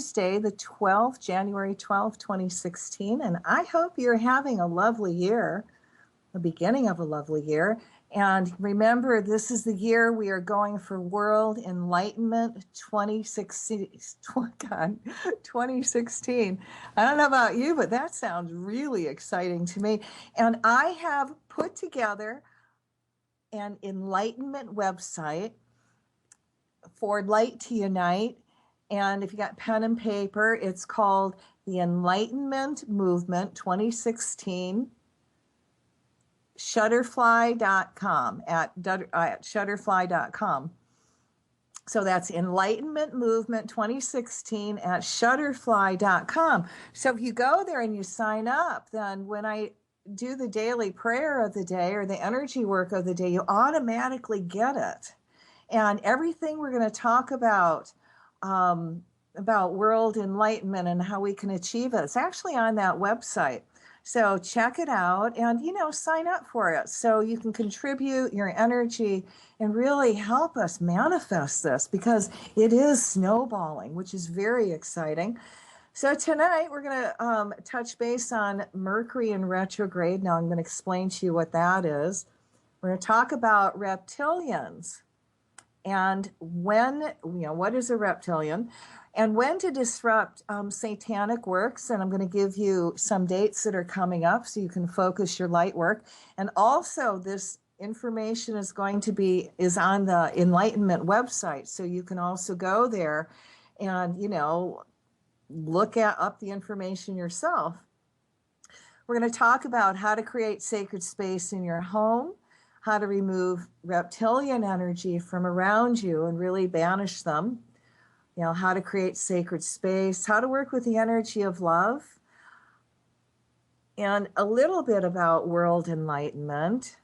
Tuesday, the 12th, January 12th, 2016, and I hope you're having a lovely year, the beginning of a lovely year. And remember, this is the year we are going for World Enlightenment 2016. God, 2016. I don't know about you, but that sounds really exciting to me. And I have put together an enlightenment website for Light to Unite. And if you got pen and paper, it's called the Enlightenment Movement 2016, shutterfly.com, at shutterfly.com. So that's Enlightenment Movement 2016 at shutterfly.com. So if you go there and you sign up, then when I do the daily prayer of the day or the energy work of the day, you automatically get it. And everything we're going to talk about world enlightenment and how we can achieve it, it's actually on that website. So check it out and, sign up for it so you can contribute your energy and really help us manifest this, because it is snowballing, which is very exciting. So tonight we're going to touch base on Mercury in retrograde. Now I'm going to explain to you what that is. We're going to talk about reptilians. And when, what is a reptilian? And when to disrupt satanic works. And I'm going to give you some dates that are coming up so you can focus your light work. And also this information is on the Enlightenment website. So you can also go there and, look up the information yourself. We're going to talk about how to create sacred space in your home, how to remove reptilian energy from around you and really banish them, how to create sacred space, how to work with the energy of love, and a little bit about world enlightenment,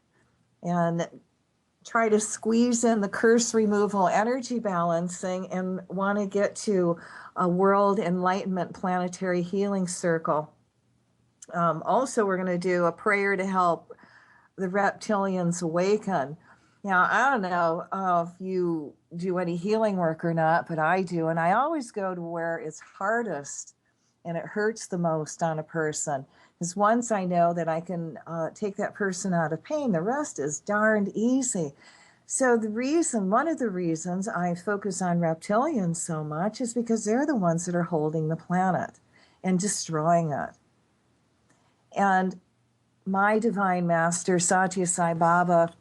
and try to squeeze in the curse removal, energy balancing, and want to get to a world enlightenment planetary healing circle. Also, we're going to do a prayer to help the reptilians awaken. Now, I don't know if you do any healing work or not, but I do. And I always go to where it's hardest and it hurts the most on a person. Because once I know that I can take that person out of pain, the rest is darned easy. So one of the reasons I focus on reptilians so much is because they're the ones that are holding the planet and destroying it. And my divine master, Satya Sai Baba,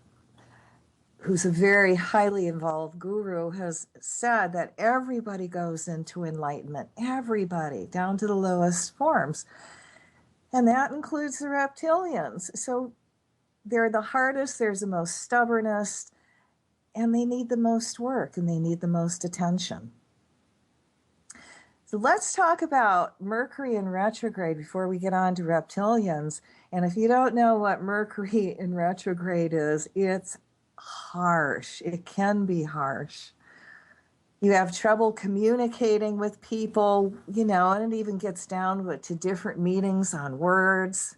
who's a very highly involved guru, has said that everybody goes into enlightenment, everybody, down to the lowest forms. And that includes the reptilians. So they're the hardest, there's the most stubbornest, and they need the most work and they need the most attention. So let's talk about Mercury in retrograde before we get on to reptilians. And if you don't know what Mercury in retrograde is, it's harsh. It can be harsh. You have trouble communicating with people, and it even gets down to different meanings on words.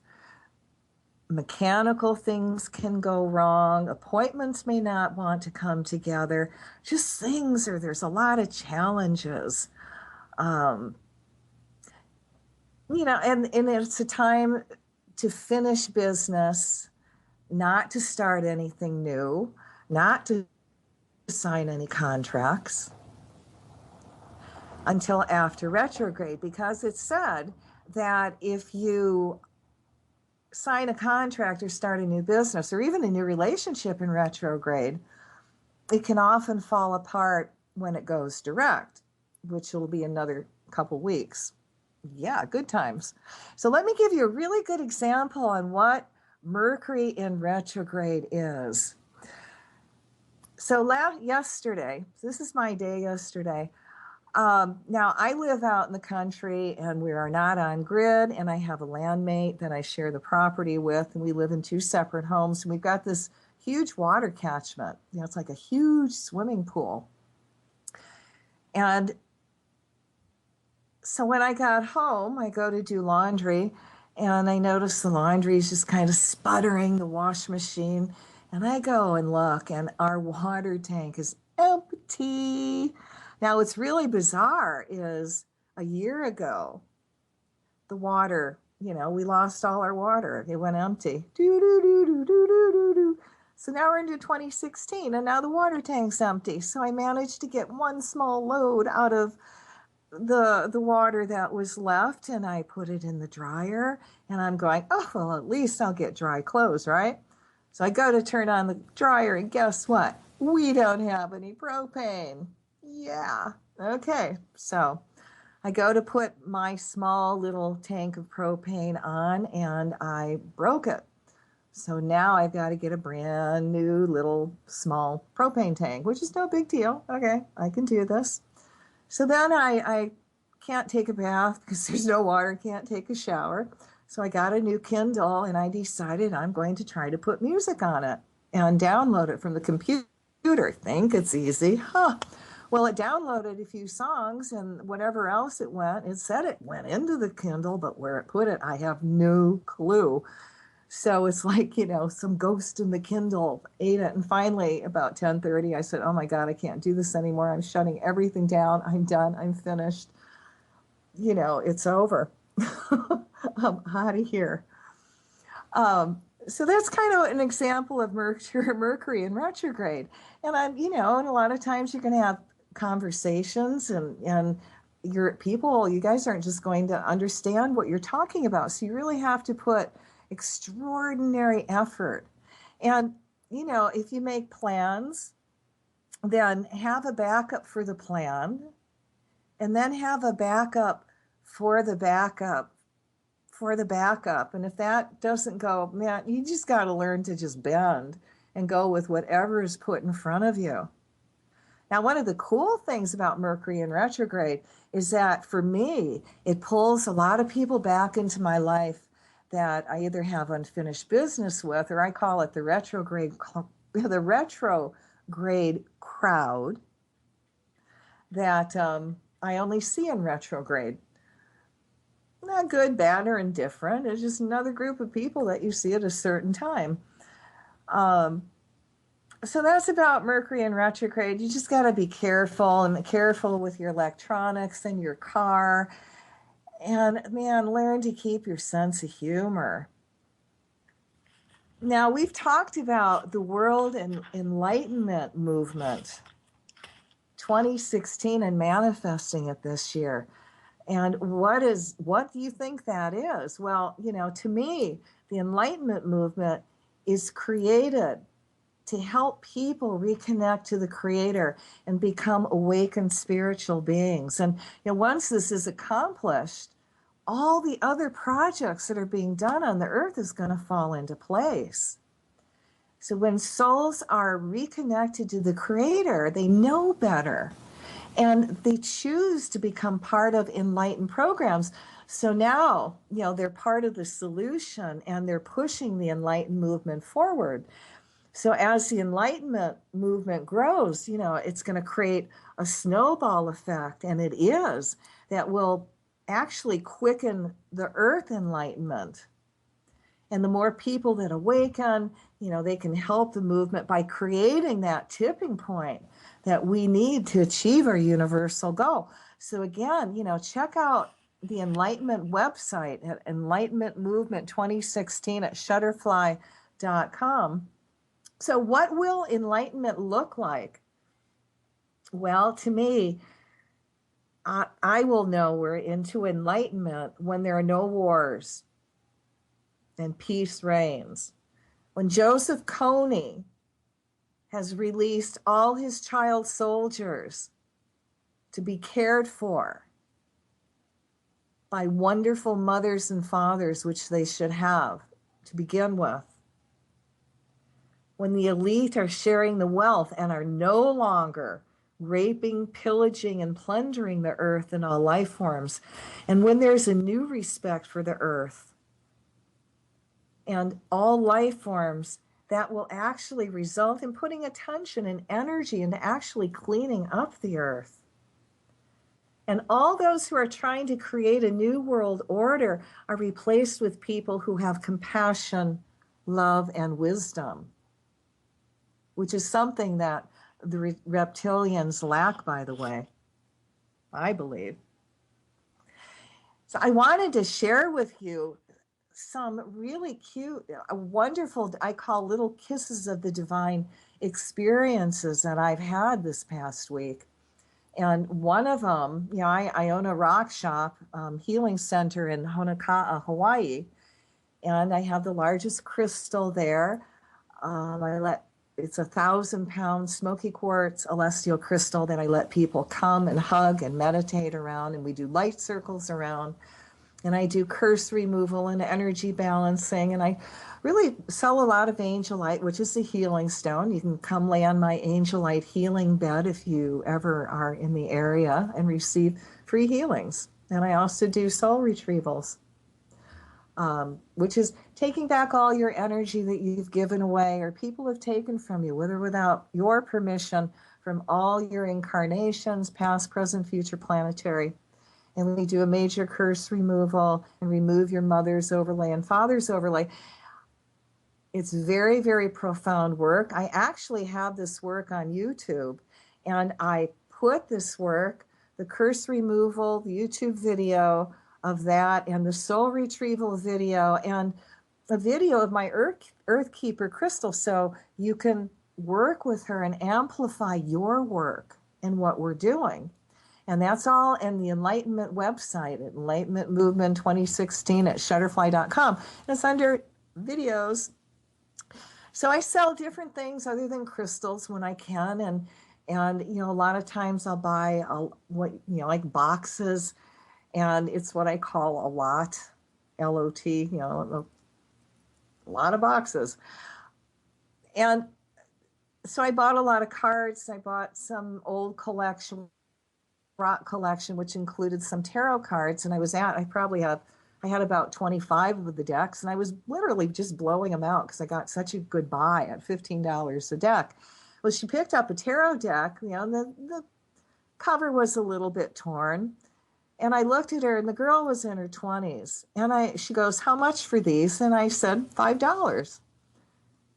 Mechanical things can go wrong. Appointments may not want to come together. Just there's a lot of challenges. And it's a time to finish business, not to start anything new, not to sign any contracts until after retrograde, because it's said that if you sign a contract or start a new business or even a new relationship in retrograde, it can often fall apart when it goes direct, which will be another couple weeks. Yeah, good times. So let me give you a really good example on what Mercury in retrograde is. So yesterday, this is my day yesterday. Now I live out in the country and we are not on grid, and I have a landmate that I share the property with, and we live in two separate homes, and we've got this huge water catchment. It's like a huge swimming pool. And so when I got home, I go to do laundry, and I notice the laundry is just kind of sputtering, the wash machine. And I go and look, and our water tank is empty. Now, what's really bizarre is a year ago, the water, we lost all our water. It went empty. Do, do, do, do, do, do, do, do. So now we're into 2016, and now the water tank's empty. So I managed to get one small load out of the water that was left, and I put it in the dryer, and I'm going, oh, well, at least I'll get dry clothes, right? So I go to turn on the dryer, and guess what? We don't have any propane. Yeah. Okay. So I go to put my small little tank of propane on, and I broke it. So now I've got to get a brand new little small propane tank, which is no big deal. Okay, I can do this. So then I can't take a bath because there's no water, can't take a shower. So I got a new Kindle, and I decided I'm going to try to put music on it and download it from the computer. Think it's easy. Huh. Well, it downloaded a few songs, and whatever else it said it went into the Kindle, but where it put it, I have no clue. So it's like, some ghost in the Kindle ate it. And finally, about 10:30, I said, oh my God, I can't do this anymore. I'm shutting everything down. I'm done. I'm finished. It's over. I'm out of here. So that's kind of an example of Mercury in retrograde. And and a lot of times you're going to have conversations, and you guys aren't just going to understand what you're talking about. So you really have to put extraordinary effort. And, if you make plans, then have a backup for the plan, and then have a backup for the backup for the backup. And if that doesn't go, man, you just got to learn to just bend and go with whatever is put in front of you. Now, one of the cool things about Mercury in retrograde is that for me, it pulls a lot of people back into my life that I either have unfinished business with, or I call it the retrograde crowd that I only see in retrograde. Not good, bad, or indifferent. It's just another group of people that you see at a certain time. So that's about Mercury in retrograde. You just got to be careful with your electronics and your car. And man, learn to keep your sense of humor. Now, we've talked about the World Enlightenment movement, 2016, and manifesting it this year. And what do you think that is? Well, to me, the Enlightenment movement is created to help people reconnect to the Creator and become awakened spiritual beings. And once this is accomplished, all the other projects that are being done on the earth is going to fall into place. So when souls are reconnected to the Creator, they know better, and they choose to become part of enlightened programs. So now, they're part of the solution, and they're pushing the enlightened movement forward. So as the Enlightenment movement grows, it's going to create a snowball effect, and it is, that will actually quicken the earth enlightenment. And the more people that awaken, they can help the movement by creating that tipping point that we need to achieve our universal goal. So again, check out the Enlightenment website at Enlightenment Movement 2016 at shutterfly.com. So what will enlightenment look like? Well, to me, I will know we're into enlightenment when there are no wars and peace reigns. When Joseph Kony has released all his child soldiers to be cared for by wonderful mothers and fathers, which they should have to begin with. When the elite are sharing the wealth and are no longer raping, pillaging, and plundering the earth and all life forms. And when there's a new respect for the earth and all life forms, that will actually result in putting attention and energy into actually cleaning up the earth. And all those who are trying to create a new world order are replaced with people who have compassion, love, and wisdom, which is something that the reptilians lack, by the way, I believe. So I wanted to share with you some really cute, wonderful, I call little kisses of the divine experiences that I've had this past week. And one of them, I own a rock shop, healing center in Honoka'a, Hawaii, and I have the largest crystal there. It's 1,000-pound smoky quartz celestial crystal that I let people come and hug and meditate around, and we do light circles around, and I do curse removal and energy balancing, and I really sell a lot of angelite, which is a healing stone. You can come lay on my angelite healing bed if you ever are in the area and receive free healings. And I also do soul retrievals, which is taking back all your energy that you've given away or people have taken from you, with or without your permission, from all your incarnations, past, present, future, planetary. And we do a major curse removal and remove your mother's overlay and father's overlay. It's very, very profound work. I actually have this work on YouTube, and I put this work, the curse removal, the YouTube video of that, and the soul retrieval video, and a video of my Earth Keeper crystal, so you can work with her and amplify your work and what we're doing. And that's all in the Enlightenment website at Enlightenment Movement 2016 at Shutterfly.com. And it's under videos. So I sell different things other than crystals when I can, and a lot of times I'll buy like boxes, and it's what I call a lot, L-O-T, a lot of boxes. And so I bought a lot of cards. I bought some old rock collection, which included some tarot cards, and I had about 25 of the decks, and I was literally just blowing them out because I got such a good buy at $15 a deck. Well, she picked up a tarot deck, and the cover was a little bit torn, and I looked at her, and the girl was in her 20s, and she goes, "How much for these?" And I said, $5.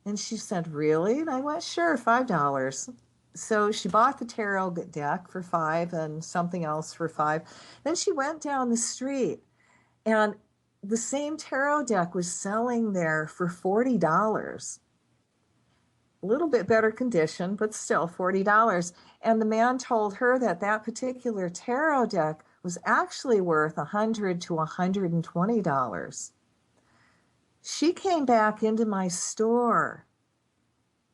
And she said, "Really?" And I went, "Sure, $5. So she bought the tarot deck for $5 and something else for $5. Then she went down the street, and the same tarot deck was selling there for $40. A little bit better condition, but still $40. And the man told her that that particular tarot deck was actually worth $100 to $120. She came back into my store.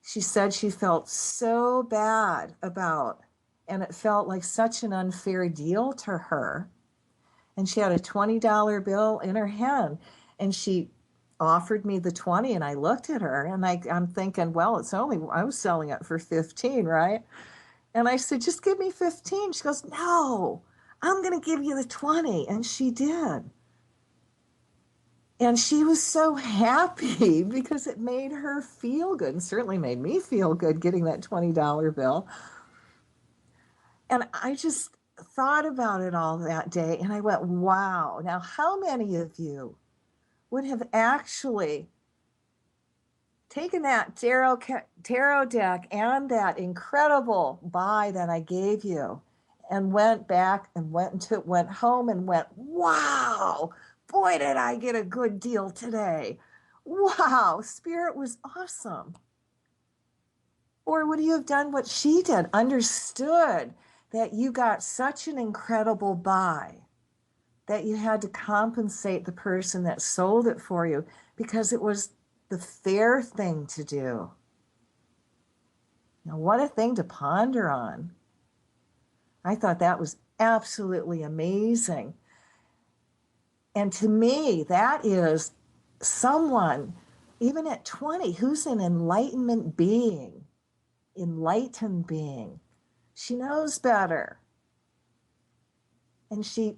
She said she felt so bad about, and it felt like such an unfair deal to her. And she had a $20 bill in her hand, and she offered me the 20, and I looked at her, and I'm thinking, well, I was selling it for 15, right? And I said, "Just give me 15. She goes, "No, I'm going to give you the 20. And she did. And she was so happy because it made her feel good, and certainly made me feel good getting that $20 bill. And I just thought about it all that day, and I went, wow. Now, how many of you would have actually taken that tarot deck and that incredible buy that I gave you and went back and went home and went, wow, boy, did I get a good deal today. Wow, Spirit was awesome. Or would you have done what she did, understood that you got such an incredible buy that you had to compensate the person that sold it for you because it was the fair thing to do? Now, what a thing to ponder on. I thought that was absolutely amazing. And to me, that is someone, even at 20, who's an enlightened being. She knows better. And she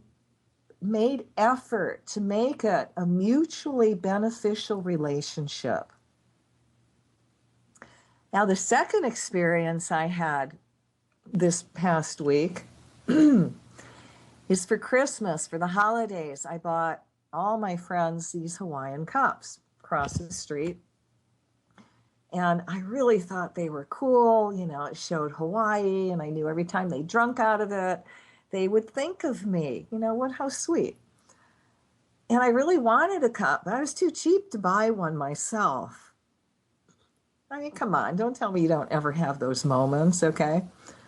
made effort to make it a mutually beneficial relationship. Now, the second experience I had this past week is for Christmas, for the holidays. I bought all my friends these Hawaiian cups across the street. And I really thought they were cool. You know, it showed Hawaii, and I knew every time they drank out of it, they would think of me. You know, how sweet. And I really wanted a cup, but I was too cheap to buy one myself. I mean, come on, don't tell me you don't ever have those moments, okay?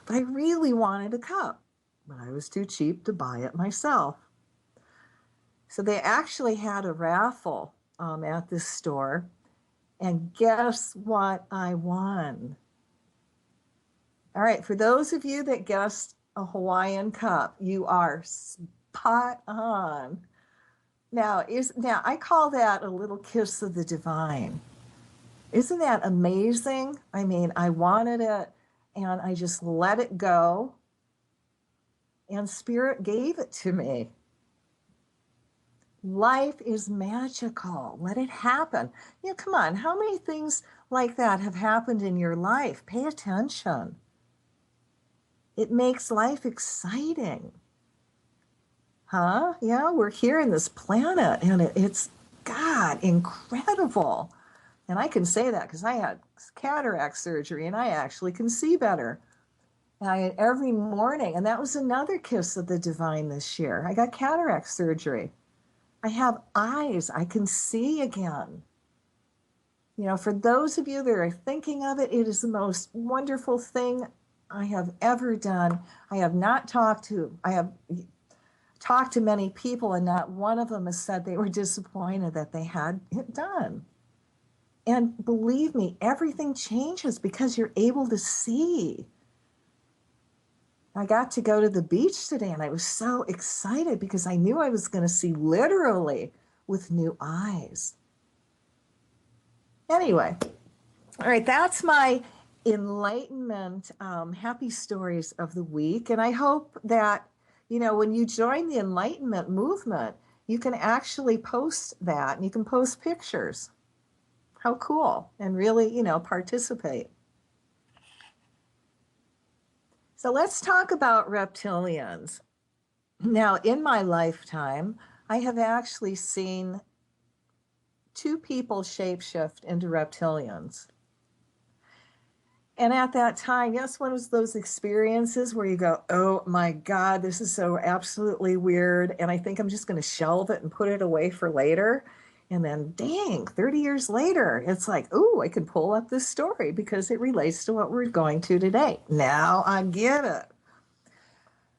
But I really wanted a cup, but I was too cheap to buy it myself. So they actually had a raffle at this store, and guess what I won? All right, for those of you that guessed a Hawaiian cup, you are spot on. Now I call that a little kiss of the divine. Isn't that amazing? I mean, I wanted it and I just let it go, and Spirit gave it to me. Life is magical. Let it happen. You know, come on, how many things like that have happened in your life? Pay attention. It makes life exciting. Huh? Yeah, we're here in this planet, and it's, God, incredible. And I can say that because I had cataract surgery and I actually can see better. Every morning, and that was another kiss of the divine this year. I got cataract surgery. I have eyes. I can see again. You know, for those of you that are thinking of it, it is the most wonderful thing I have ever done. I have talked to many people, and not one of them has said they were disappointed that they had it done. And believe me, everything changes because you're able to see. I got to go to the beach today, and I was so excited because I knew I was going to see literally with new eyes. Anyway, all right, that's my enlightenment happy stories of the week. And I hope that, you know, when you join the enlightenment movement, you can actually post that and you can post pictures. How cool. And really, you know, participate. So let's talk about reptilians. Now, in my lifetime, I have actually seen 2 people shapeshift into reptilians. And at that time, yes, one was those experiences where you go, oh my God, this is so absolutely weird. And I think I'm just going to shelve it and put it away for later. And then, dang, 30 years later, it's like, oh, I can pull up this story because it relates to what we're going to today. Now I get it.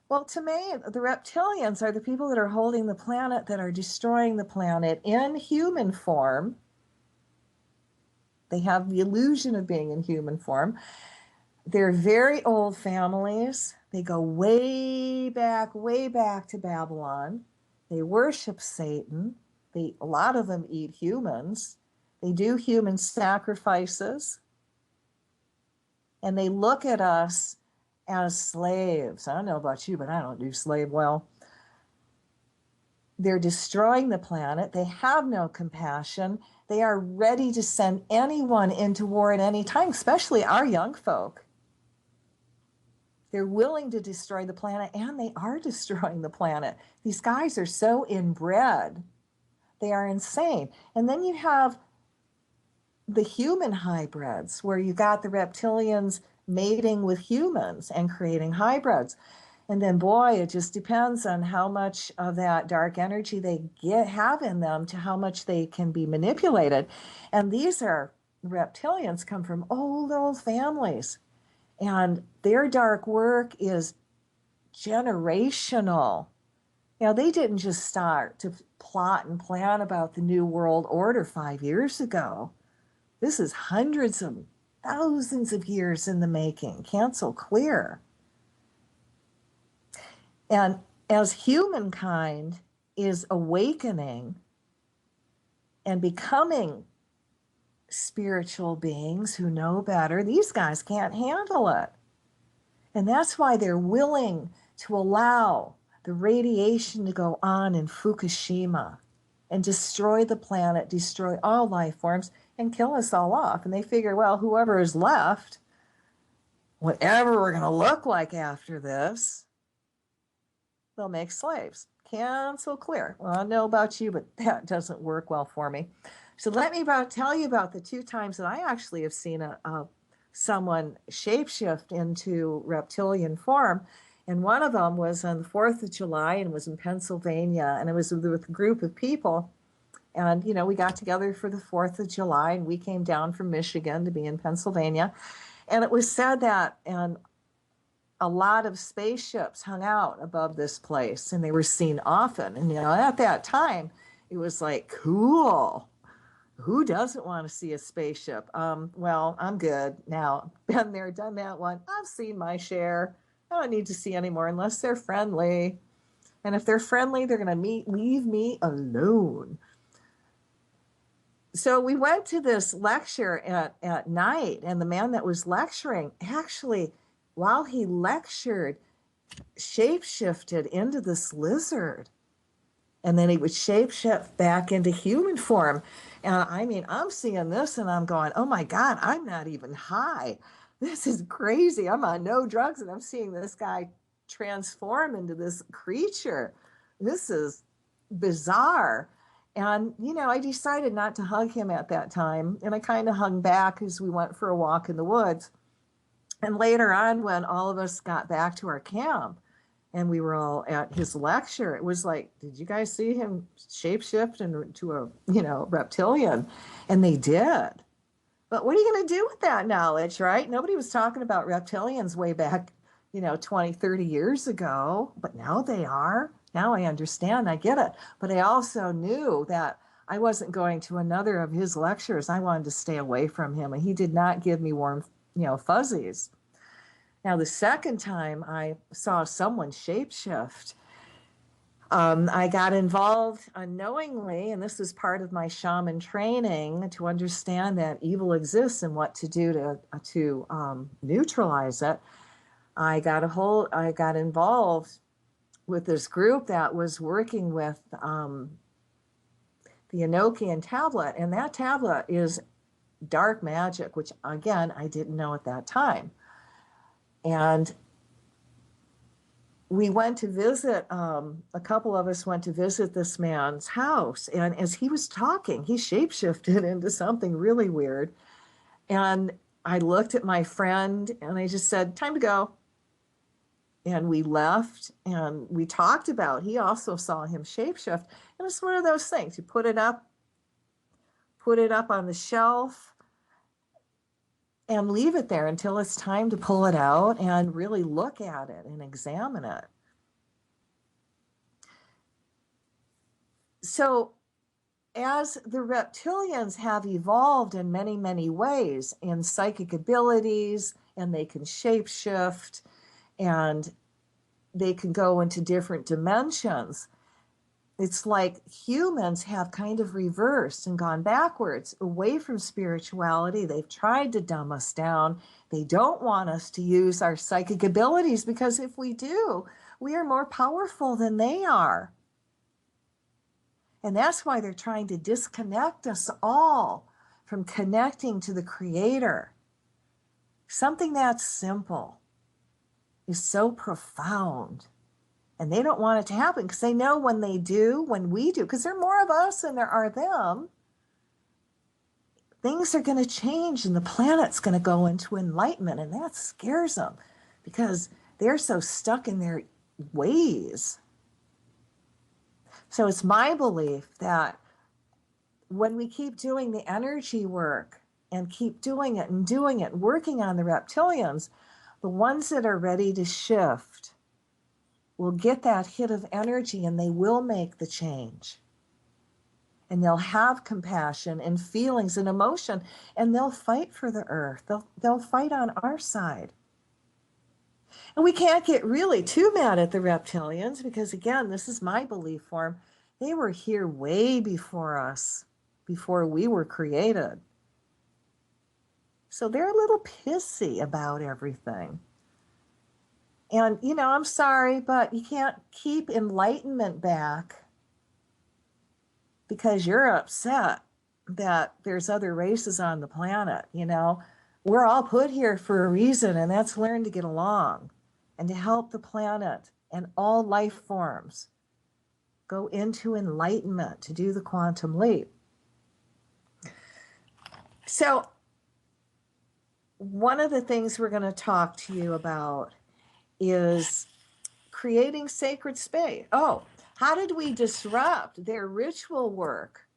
Well, to me, the reptilians are the people that are holding the planet, that are destroying the planet in human form. They have the illusion of being in human form. They're very old families. They go way back to Babylon. They worship Satan. A lot of them eat humans. They do human sacrifices. And they look at us as slaves. I don't know about you, but I don't do slave well. They're destroying the planet. They have no compassion. They are ready to send anyone into war at any time, especially our young folk. They're willing to destroy the planet, and they are destroying the planet. These guys are so inbred. They are insane. And then you have the human hybrids, where you got the reptilians mating with humans and creating hybrids. And then, boy, it just depends on how much of that dark energy they have in them to how much they can be manipulated. And these reptilians come from old families. And their dark work is generational. You know, they didn't just start to plot and plan about the New World Order 5 years ago. This is hundreds of thousands of years in the making. Cancel clear. And as humankind is awakening and becoming spiritual beings who know better, these guys can't handle it. And that's why they're willing to allow the radiation to go on in Fukushima and destroy the planet, destroy all life forms, and kill us all off. And they figure, well, whoever is left, whatever we're going to look like after this, they'll make slaves. Cancel clear. Well, I don't know about you, but that doesn't work well for me. So let me tell you about the 2 times that I actually have seen someone shapeshift into reptilian form. And one of them was on the 4th of July and was in Pennsylvania. And it was with a group of people. And, you know, we got together for the 4th of July and we came down from Michigan to be in Pennsylvania. And it was said that and a lot of spaceships hung out above this place and they were seen often. And, you know, at that time, it was like, cool. Who doesn't want to see a spaceship? Well, I'm good now. Been there, done that one. I've seen my share. I don't need to see any more unless they're friendly. And if they're friendly, they're going to leave me alone. So we went to this lecture at night, and the man that was lecturing actually, while he lectured, shapeshifted into this lizard. And then he would shapeshift back into human form. And I mean, I'm seeing this and I'm going, oh my God, I'm not even high. This is crazy. I'm on no drugs and I'm seeing this guy transform into this creature. This is bizarre. And, you know, I decided not to hug him at that time. And I kind of hung back as we went for a walk in the woods. And later on, when all of us got back to our camp, and we were all at his lecture, it was like, did you guys see him shapeshift into a, you know, reptilian? And they did. But what are you going to do with that knowledge, right? Nobody was talking about reptilians way back, you know, 20, 30 years ago, but now they are. Now I understand, I get it. But I also knew that I wasn't going to another of his lectures. I wanted to stay away from him, and he did not give me warm, you know, fuzzies. Now, the second time I saw someone shapeshift, I got involved unknowingly, and this is part of my shaman training to understand that evil exists and what to do to neutralize it. I got involved with this group that was working with the Enochian tablet, and that tablet is dark magic, which again I didn't know at that time. And we went to visit, a couple of us went to visit this man's house. And as he was talking, he shapeshifted into something really weird. And I looked at my friend and I just said, time to go. And we left and we talked about, he also saw him shapeshift. And it's one of those things, you put it up on the shelf, and leave it there until it's time to pull it out and really look at it and examine it. So as the reptilians have evolved in many, many ways in psychic abilities, and they can shapeshift, and they can go into different dimensions, it's like humans have kind of reversed and gone backwards away from spirituality. They've tried to dumb us down. They don't want us to use our psychic abilities because if we do, we are more powerful than they are. And that's why they're trying to disconnect us all from connecting to the Creator. Something that's simple is so profound. And they don't want it to happen because they know when we do, because there are more of us than there are them, things are going to change and the planet's going to go into enlightenment. And that scares them because they're so stuck in their ways. So it's my belief that when we keep doing the energy work and keep doing it, working on the reptilians, the ones that are ready to shift will get that hit of energy and they will make the change. And they'll have compassion and feelings and emotion, and they'll fight for the earth. They'll fight on our side. And we can't get really too mad at the reptilians because, again, this is my belief form. They were here way before us, before we were created. So they're a little pissy about everything. And, you know, I'm sorry, but you can't keep enlightenment back because you're upset that there's other races on the planet, you know. We're all put here for a reason, and that's learn to get along and to help the planet and all life forms go into enlightenment, to do the quantum leap. So one of the things we're going to talk to you about is creating sacred space. Oh, how did we disrupt their ritual work?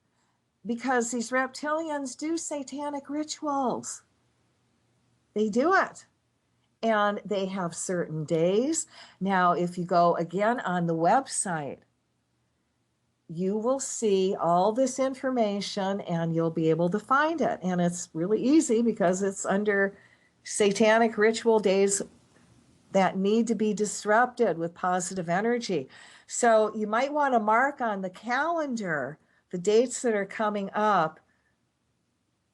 Because these reptilians do satanic rituals. They do it. And they have certain days. Now, if you go again on the website, you will see all this information and you'll be able to find it. And it's really easy because it's under satanic ritual days that need to be disrupted with positive energy. So you might want to mark on the calendar the dates that are coming up,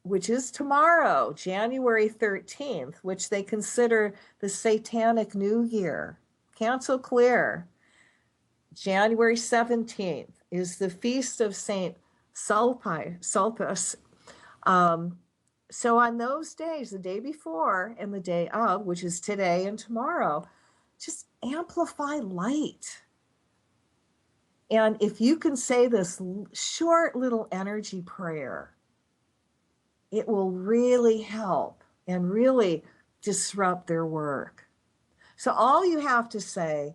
which is tomorrow, January 13th, which they consider the Satanic New Year. Cancel clear. January 17th is the feast of Saint Sulpice. So on those days, the day before and the day of, which is today and tomorrow, just amplify light. And if you can say this short little energy prayer, it will really help and really disrupt their work. So all you have to say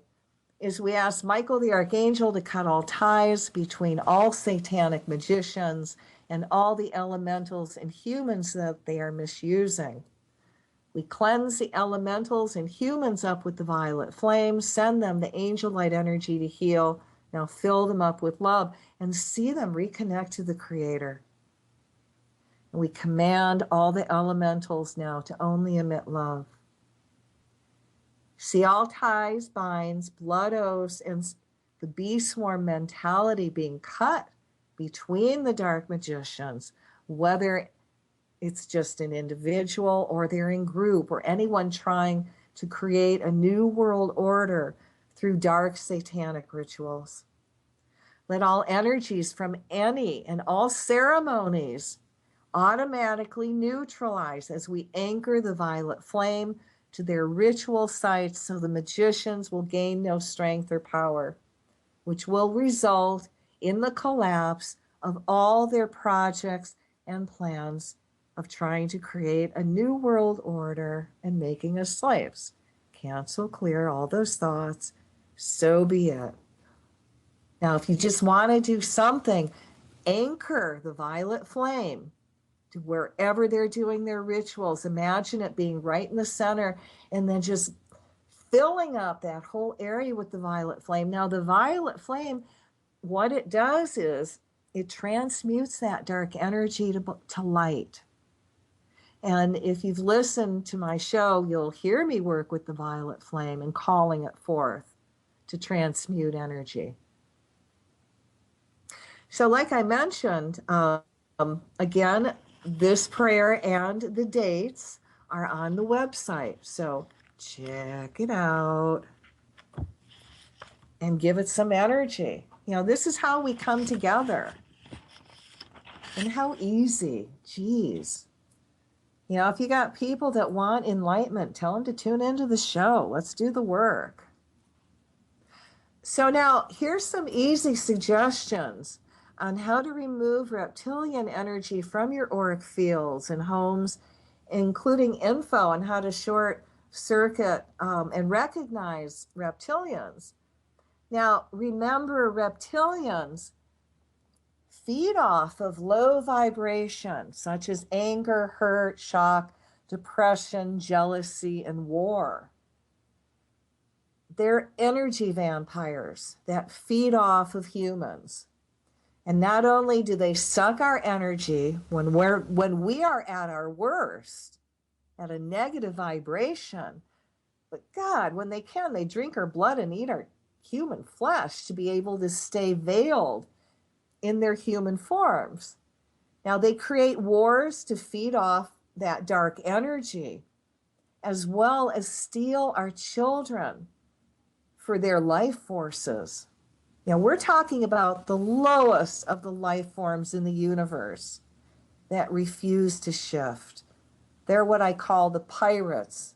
is we ask Michael the Archangel to cut all ties between all satanic magicians and all the elementals and humans that they are misusing. We cleanse the elementals and humans up with the violet flame, send them the angel light energy to heal. Now fill them up with love and see them reconnect to the Creator. And we command all the elementals now to only emit love. See all ties, binds, blood oaths, and the bee swarm mentality being cut between the dark magicians, whether it's just an individual or they're in group or anyone trying to create a new world order through dark satanic rituals. Let all energies from any and all ceremonies automatically neutralize as we anchor the violet flame to their ritual sites so the magicians will gain no strength or power, which will result in the collapse of all their projects and plans of trying to create a new world order and making us slaves. Cancel clear all those thoughts. So be it. Now, if you just want to do something, anchor the violet flame to wherever they're doing their rituals. Imagine it being right in the center and then just filling up that whole area with the violet flame. Now, the violet flame, what it does is it transmutes that dark energy to light. And if you've listened to my show, you'll hear me work with the violet flame and calling it forth to transmute energy. So like I mentioned, again, this prayer and the dates are on the website. So check it out and give it some energy. You know, this is how we come together. And how easy. Geez. You know, if you got people that want enlightenment, tell them to tune into the show. Let's do the work. So now here's some easy suggestions on how to remove reptilian energy from your auric fields and homes, including info on how to short circuit and recognize reptilians. Now, remember, reptilians feed off of low vibration, such as anger, hurt, shock, depression, jealousy, and war. They're energy vampires that feed off of humans. And not only do they suck our energy when we are at our worst, at a negative vibration, but God, when they can, they drink our blood and eat our human flesh to be able to stay veiled in their human forms. Now, they create wars to feed off that dark energy, as well as steal our children for their life forces. Now, we're talking about the lowest of the life forms in the universe that refuse to shift. They're what I call the pirates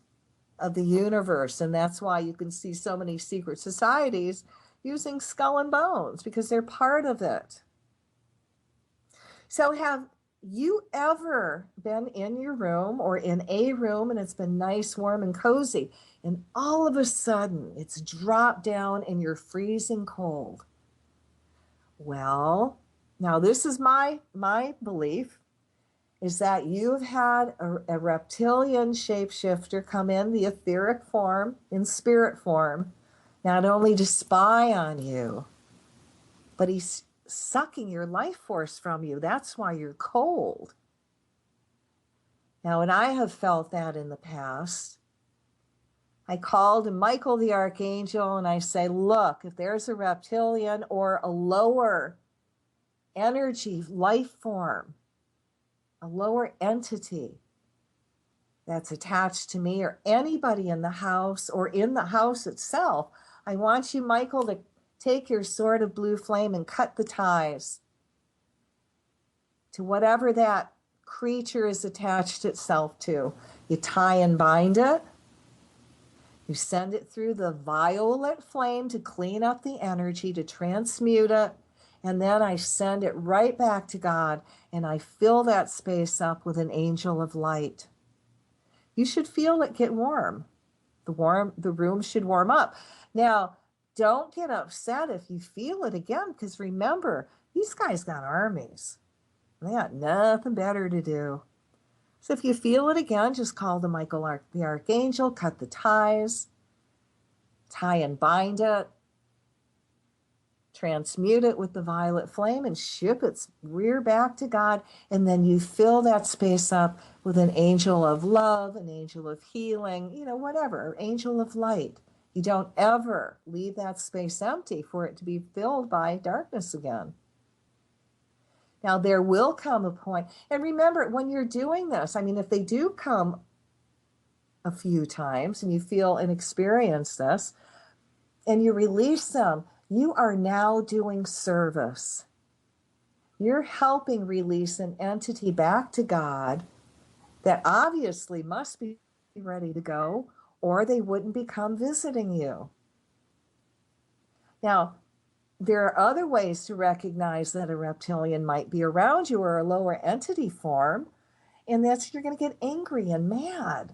of the universe, and that's why you can see so many secret societies using skull and bones, because they're part of it. So have you ever been in your room or in a room and it's been nice, warm, and cozy, and all of a sudden it's dropped down and you're freezing cold? Well, now this is my belief is that you've had a reptilian shapeshifter come in the etheric form, in spirit form, not only to spy on you, but he's sucking your life force from you. That's why you're cold. Now, and I have felt that in the past. I called Michael the Archangel and I say, look, if there's a reptilian or a lower energy, life form, a lower entity that's attached to me or anybody in the house or in the house itself, I want you, Michael, to take your sword of blue flame and cut the ties to whatever that creature is attached itself to. You tie and bind it. You send it through the violet flame to clean up the energy, to transmute it. And then I send it right back to God and I fill that space up with an angel of light. You should feel it get warm. The room should warm up. Now, don't get upset if you feel it again, because remember, these guys got armies. They got nothing better to do. So if you feel it again, just call the Michael the Archangel, cut the ties, tie and bind it, transmute it with the violet flame, and ship its rear back to God. And then you fill that space up with an angel of love, an angel of healing, whatever, angel of light. You don't ever leave that space empty for it to be filled by darkness again. Now, there will come a point, and remember, when you're doing this, if they do come a few times and you feel and experience this, and you release them, you are now doing service. You're helping release an entity back to God that obviously must be ready to go, or they wouldn't become visiting you. Now, there are other ways to recognize that a reptilian might be around you or a lower entity form, and that's you're going to get angry and mad.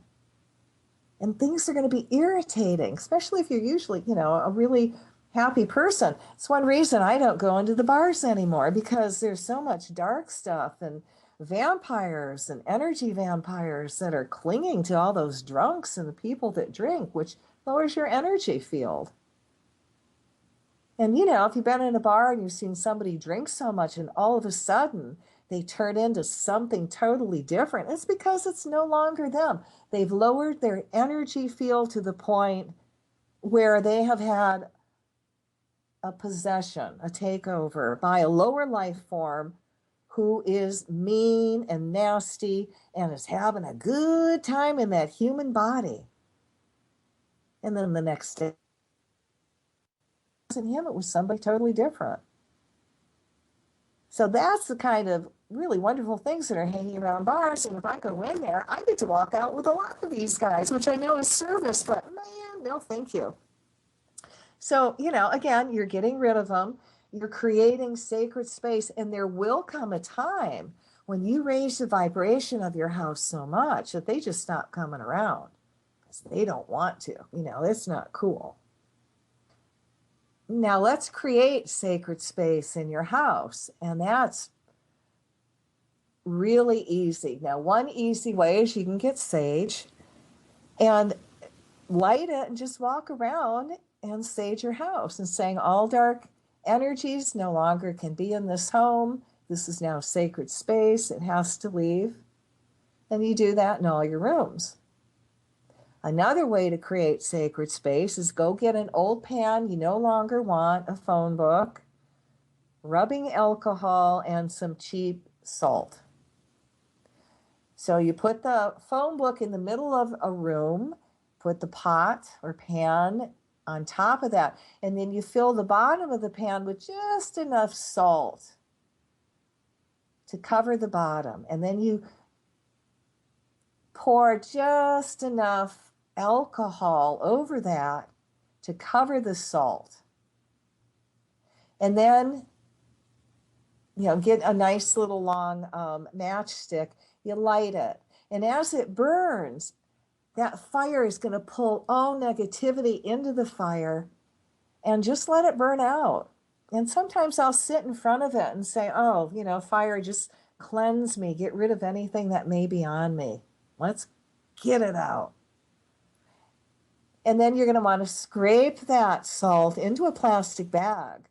And things are going to be irritating, especially if you're usually, a really happy person. It's one reason I don't go into the bars anymore, because there's so much dark stuff and vampires and energy vampires that are clinging to all those drunks and the people that drink, which lowers your energy field. And, if you've been in a bar and you've seen somebody drink so much and all of a sudden they turn into something totally different, it's because it's no longer them. They've lowered their energy field to the point where they have had a possession, a takeover by a lower life form who is mean and nasty and is having a good time in that human body. And then the next day, it wasn't him, it was somebody totally different. So that's the kind of really wonderful things that are hanging around bars. And if I go in there, I get to walk out with a lot of these guys, which I know is service, but man, no, thank you. So, again, you're getting rid of them. You're creating sacred space. And there will come a time when you raise the vibration of your house so much that they just stop coming around because they don't want to. It's not cool. Now let's create sacred space in your house. And that's really easy. Now, one easy way is you can get sage and light it and just walk around and sage your house and saying all dark energies no longer can be in this home. This is now sacred space. It has to leave. And you do that in all your rooms. Another way to create sacred space is go get an old pan you no longer want, a phone book, rubbing alcohol, and some cheap salt. So you put the phone book in the middle of a room, put the pot or pan on top of that, and then you fill the bottom of the pan with just enough salt to cover the bottom. And then you pour just enough alcohol over that to cover the salt. And then get a nice little long matchstick, you light it. And as it burns, that fire is going to pull all negativity into the fire and just let it burn out. And sometimes I'll sit in front of it and say, oh, fire, just cleanse me, get rid of anything that may be on me. Let's get it out. And then you're going to want to scrape that salt into a plastic bag.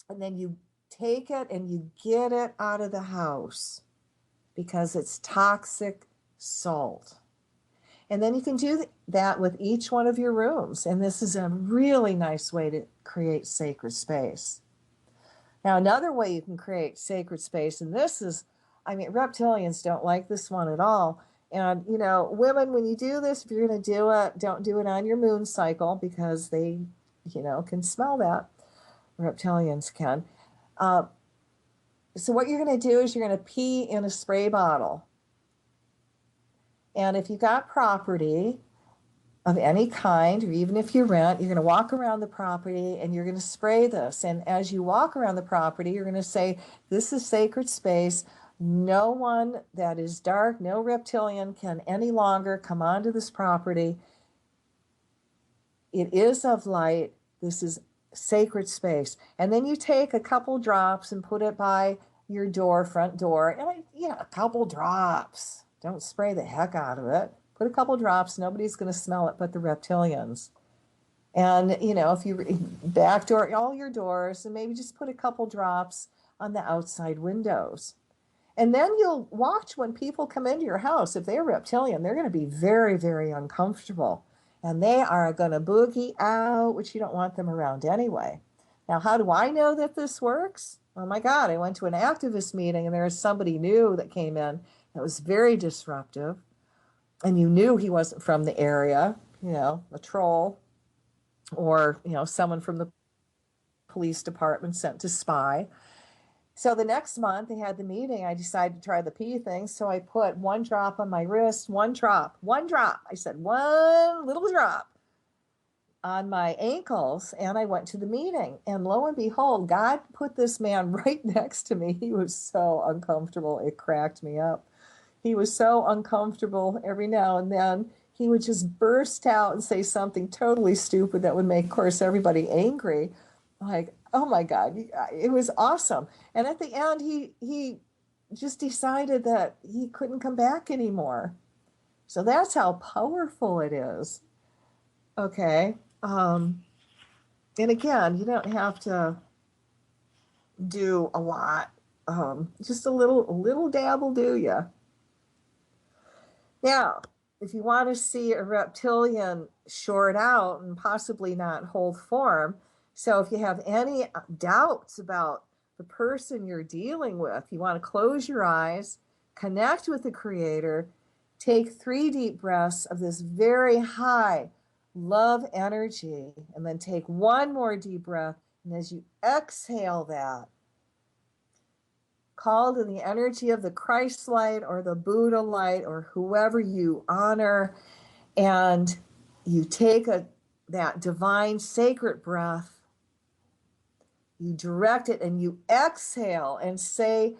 And then you take it and you get it out of the house because it's toxic salt. And then you can do that with each one of your rooms. And this is a really nice way to create sacred space. Now, another way you can create sacred space, and this is, reptilians don't like this one at all. And, women, when you do this, if you're going to do it, don't do it on your moon cycle because they, can smell that. Reptilians can. So what you're going to do is you're going to pee in a spray bottle. And if you got property of any kind, or even if you rent, you're going to walk around the property and you're going to spray this. And as you walk around the property, you're going to say, this is sacred space. No one that is dark, no reptilian can any longer come onto this property. It is of light. This is sacred space. And then you take a couple drops and put it by your door, front door. And a couple drops. Don't spray the heck out of it. Put a couple drops. Nobody's going to smell it but the reptilians. And, if you backdoor all your doors, and maybe just put a couple drops on the outside windows. And then you'll watch when people come into your house. If they're reptilian, they're going to be very, very uncomfortable. And they are going to boogie out, which you don't want them around anyway. Now, how do I know that this works? Oh, my God. I went to an activist meeting, and there was somebody new that came in that was very disruptive. And you knew he wasn't from the area, a troll or, someone from the police department sent to spy. So the next month they had the meeting. I decided to try the pee thing. So I put one drop on my wrist, one drop. I said, one little drop on my ankles. And I went to the meeting. And lo and behold, God put this man right next to me. He was so uncomfortable. It cracked me up. He was so uncomfortable. Every now and then he would just burst out and say something totally stupid that would make, of course, everybody angry. Like, oh my God, it was awesome. And at the end, he just decided that he couldn't come back anymore. So that's how powerful it is. Okay. And again, you don't have to do a lot. Just a little dab will do you. Now, if you want to see a reptilian short out and possibly not hold form, so if you have any doubts about the person you're dealing with, you want to close your eyes, connect with the Creator, take 3 deep breaths of this very high love energy, and then take 1 more deep breath. And as you exhale that, call to the energy of the Christ light or the Buddha light or whoever you honor, and you take that divine sacred breath, you direct it, and you exhale and say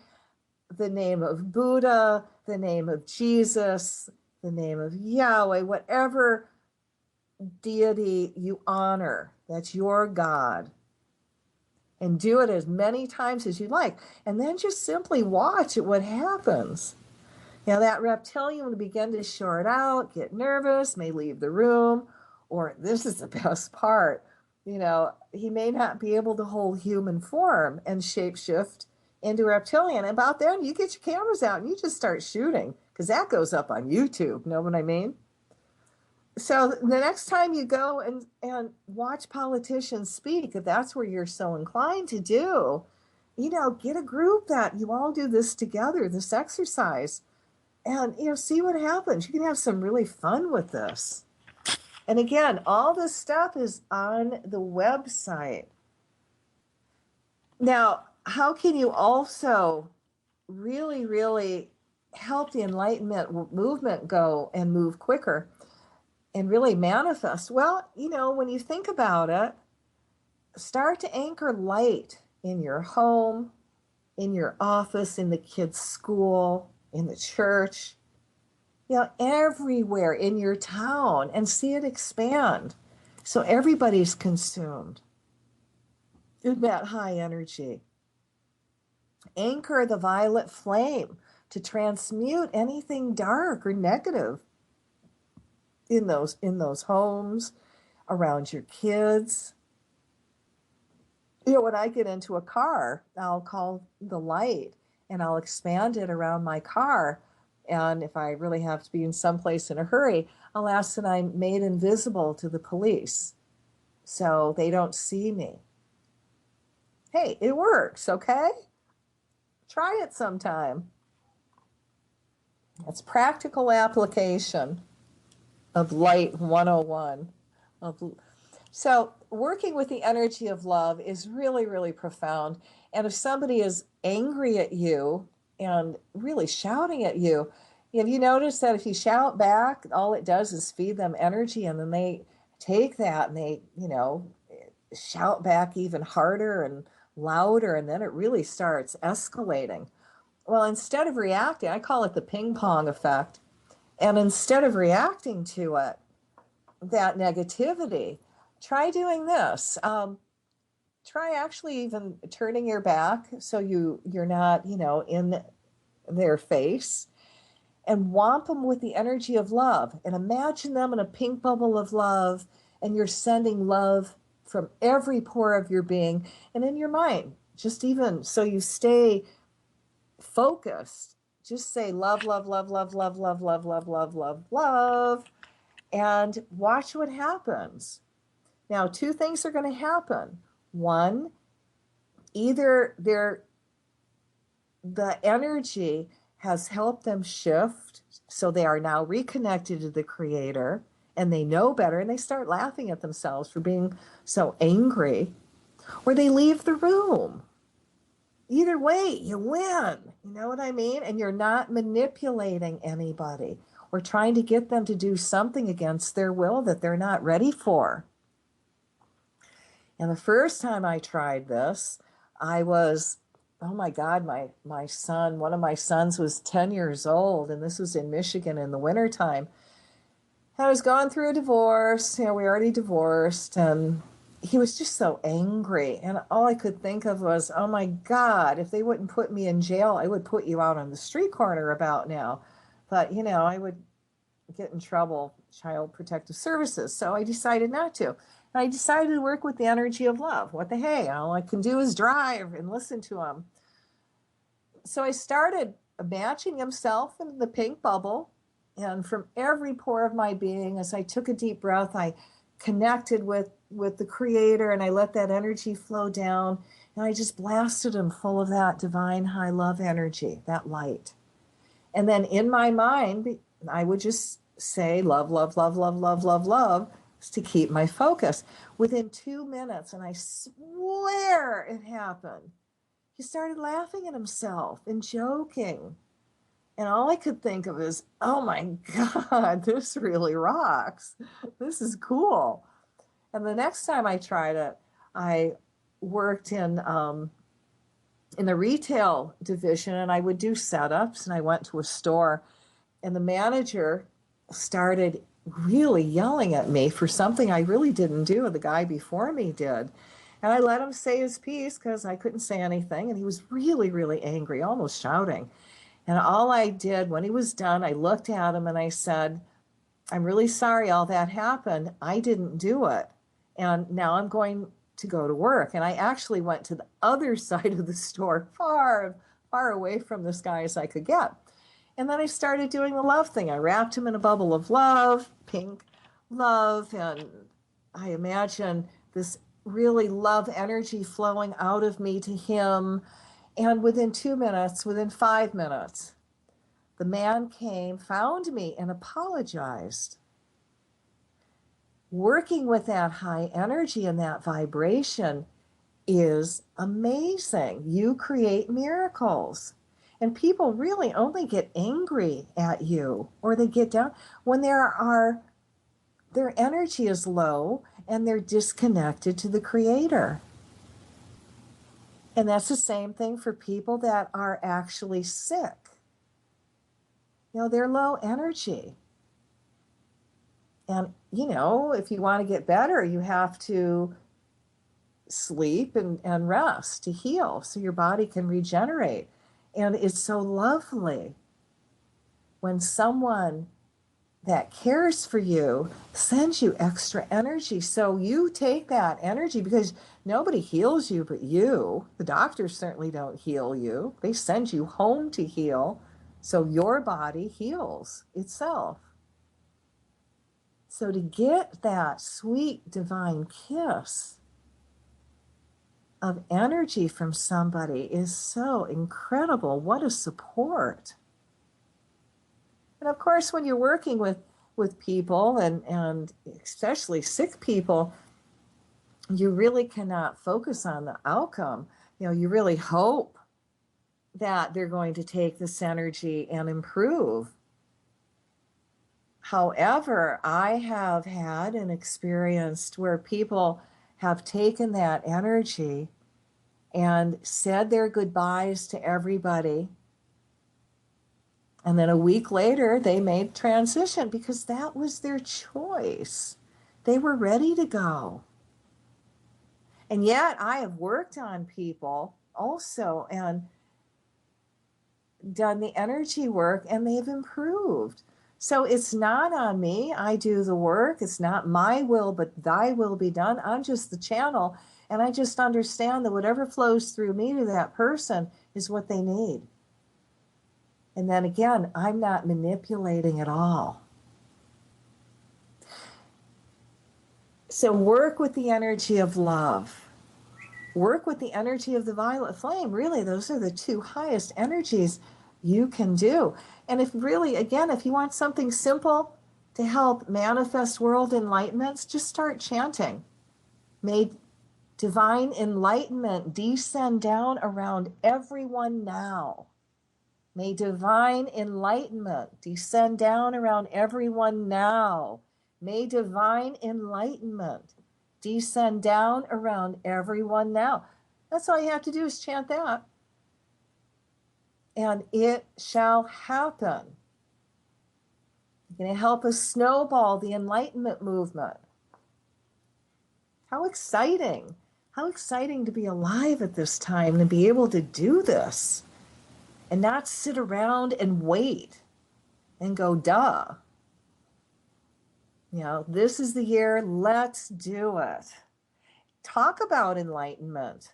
the name of Buddha, the name of Jesus, the name of Yahweh, whatever deity you honor, that's your God. And do it as many times as you like. And then just simply watch what happens. Now that reptilian will begin to short out, get nervous, may leave the room, or this is the best part, he may not be able to hold human form and shapeshift into reptilian. And about then, you get your cameras out and you just start shooting, because that goes up on YouTube. Know what I mean? So the next time you go and watch politicians speak, if that's where you're so inclined to do, get a group that you all do this together, this exercise, and, see what happens. You can have some really fun with this. And again, all this stuff is on the website. Now, how can you also really, really help the Enlightenment movement go and move quicker and really manifest? Well, when you think about it, start to anchor light in your home, in your office, in the kids' school, in the church, everywhere in your town, and see it expand. So everybody's consumed in that high energy. Anchor the violet flame to transmute anything dark or negative in those homes, around your kids. When I get into a car, I'll call the light and I'll expand it around my car. And if I really have to be in someplace in a hurry, I'll ask that I'm made invisible to the police so they don't see me. Hey, it works, okay? Try it sometime. It's practical application of Light 101. So working with the energy of love is really, really profound. And if somebody is angry at you and really shouting at you, have you noticed that if you shout back, all it does is feed them energy, and then they take that and they, shout back even harder and louder, and then it really starts escalating. Well, instead of reacting, I call it the ping pong effect. And instead of reacting to it, that negativity, try doing this. Try actually even turning your back so you're not, in their face, and whomp them with the energy of love. And imagine them in a pink bubble of love, and you're sending love from every pore of your being and in your mind. Just even so you stay focused. Just say love, love, love, love, love, love, love, love, love, love, love, and watch what happens. Now, two things are going to happen. One, either the energy has helped them shift, so they are now reconnected to the Creator, and they know better, and they start laughing at themselves for being so angry, or they leave the room. Either way, you win. You know what I mean? And you're not manipulating anybody or trying to get them to do something against their will that they're not ready for. And the first time I tried this, I was, oh my God, my son, one of my sons was 10 years old, and this was in Michigan in the wintertime. I was going through a divorce, we already divorced, and he was just so angry. And all I could think of was, oh my God, if they wouldn't put me in jail, I would put you out on the street corner about now. But, I would get in trouble, Child Protective Services. So I decided not to. And I decided to work with the energy of love. What the hey, all I can do is drive and listen to him. So I started matching himself in the pink bubble. And from every pore of my being, as I took a deep breath, I connected with the Creator, and I let that energy flow down. And I just blasted him full of that divine high love energy, that light. And then in my mind, I would just say love, love, love, love, love, love, love, to keep my focus. Within 2 minutes, and I swear it happened, he started laughing at himself and joking. And all I could think of is, oh my God, this really rocks. This is cool. And the next time I tried it, I worked in the retail division, and I would do setups, and I went to a store, and the manager started really yelling at me for something I really didn't do, the guy before me did. And I let him say his piece because I couldn't say anything, and he was really, really angry, almost shouting. And all I did when he was done, I looked at him and I said, I'm really sorry all that happened. I didn't do it. And now I'm going to go to work. And I actually went to the other side of the store, far, far away from this guy as I could get. And then I started doing the love thing. I wrapped him in a bubble of love, pink love, and I imagine this really love energy flowing out of me to him. And within 2 minutes, within 5 minutes, the man came, found me, and apologized. Working with that high energy and that vibration is amazing. You create miracles. And people really only get angry at you, or they get down when their energy is low and they're disconnected to the Creator. And that's the same thing for people that are actually sick. They're low energy. And, if you want to get better, you have to sleep and rest to heal so your body can regenerate. And it's so lovely when someone that cares for you sends you extra energy. So you take that energy, because nobody heals you but you. The doctors certainly don't heal you. They send you home to heal. So your body heals itself. So to get that sweet divine kiss of energy from somebody is so incredible. What a support. And of course, when you're working with people and especially sick people, you really cannot focus on the outcome. You really hope that they're going to take this energy and improve. However, I have had and experienced where people have taken that energy and said their goodbyes to everybody. And then a week later, they made transition because that was their choice. They were ready to go. And yet I have worked on people also and done the energy work, and they've improved. So it's not on me. I do the work. It's not my will, but thy will be done. I'm just the channel. And I just understand that whatever flows through me to that person is what they need. And then again, I'm not manipulating at all. So work with the energy of love. Work with the energy of the violet flame. Really, those are the two highest energies you can do. And if really, again, if you want something simple to help manifest world enlightenments, just start chanting. May divine enlightenment descend down around everyone now. May divine enlightenment descend down around everyone now. May divine enlightenment descend down around everyone now. That's all you have to do is chant that. And it shall happen. You're going to help us snowball the enlightenment movement. How exciting. How exciting to be alive at this time and be able to do this and not sit around and wait and go, duh. This is the year, let's do it. Talk about enlightenment.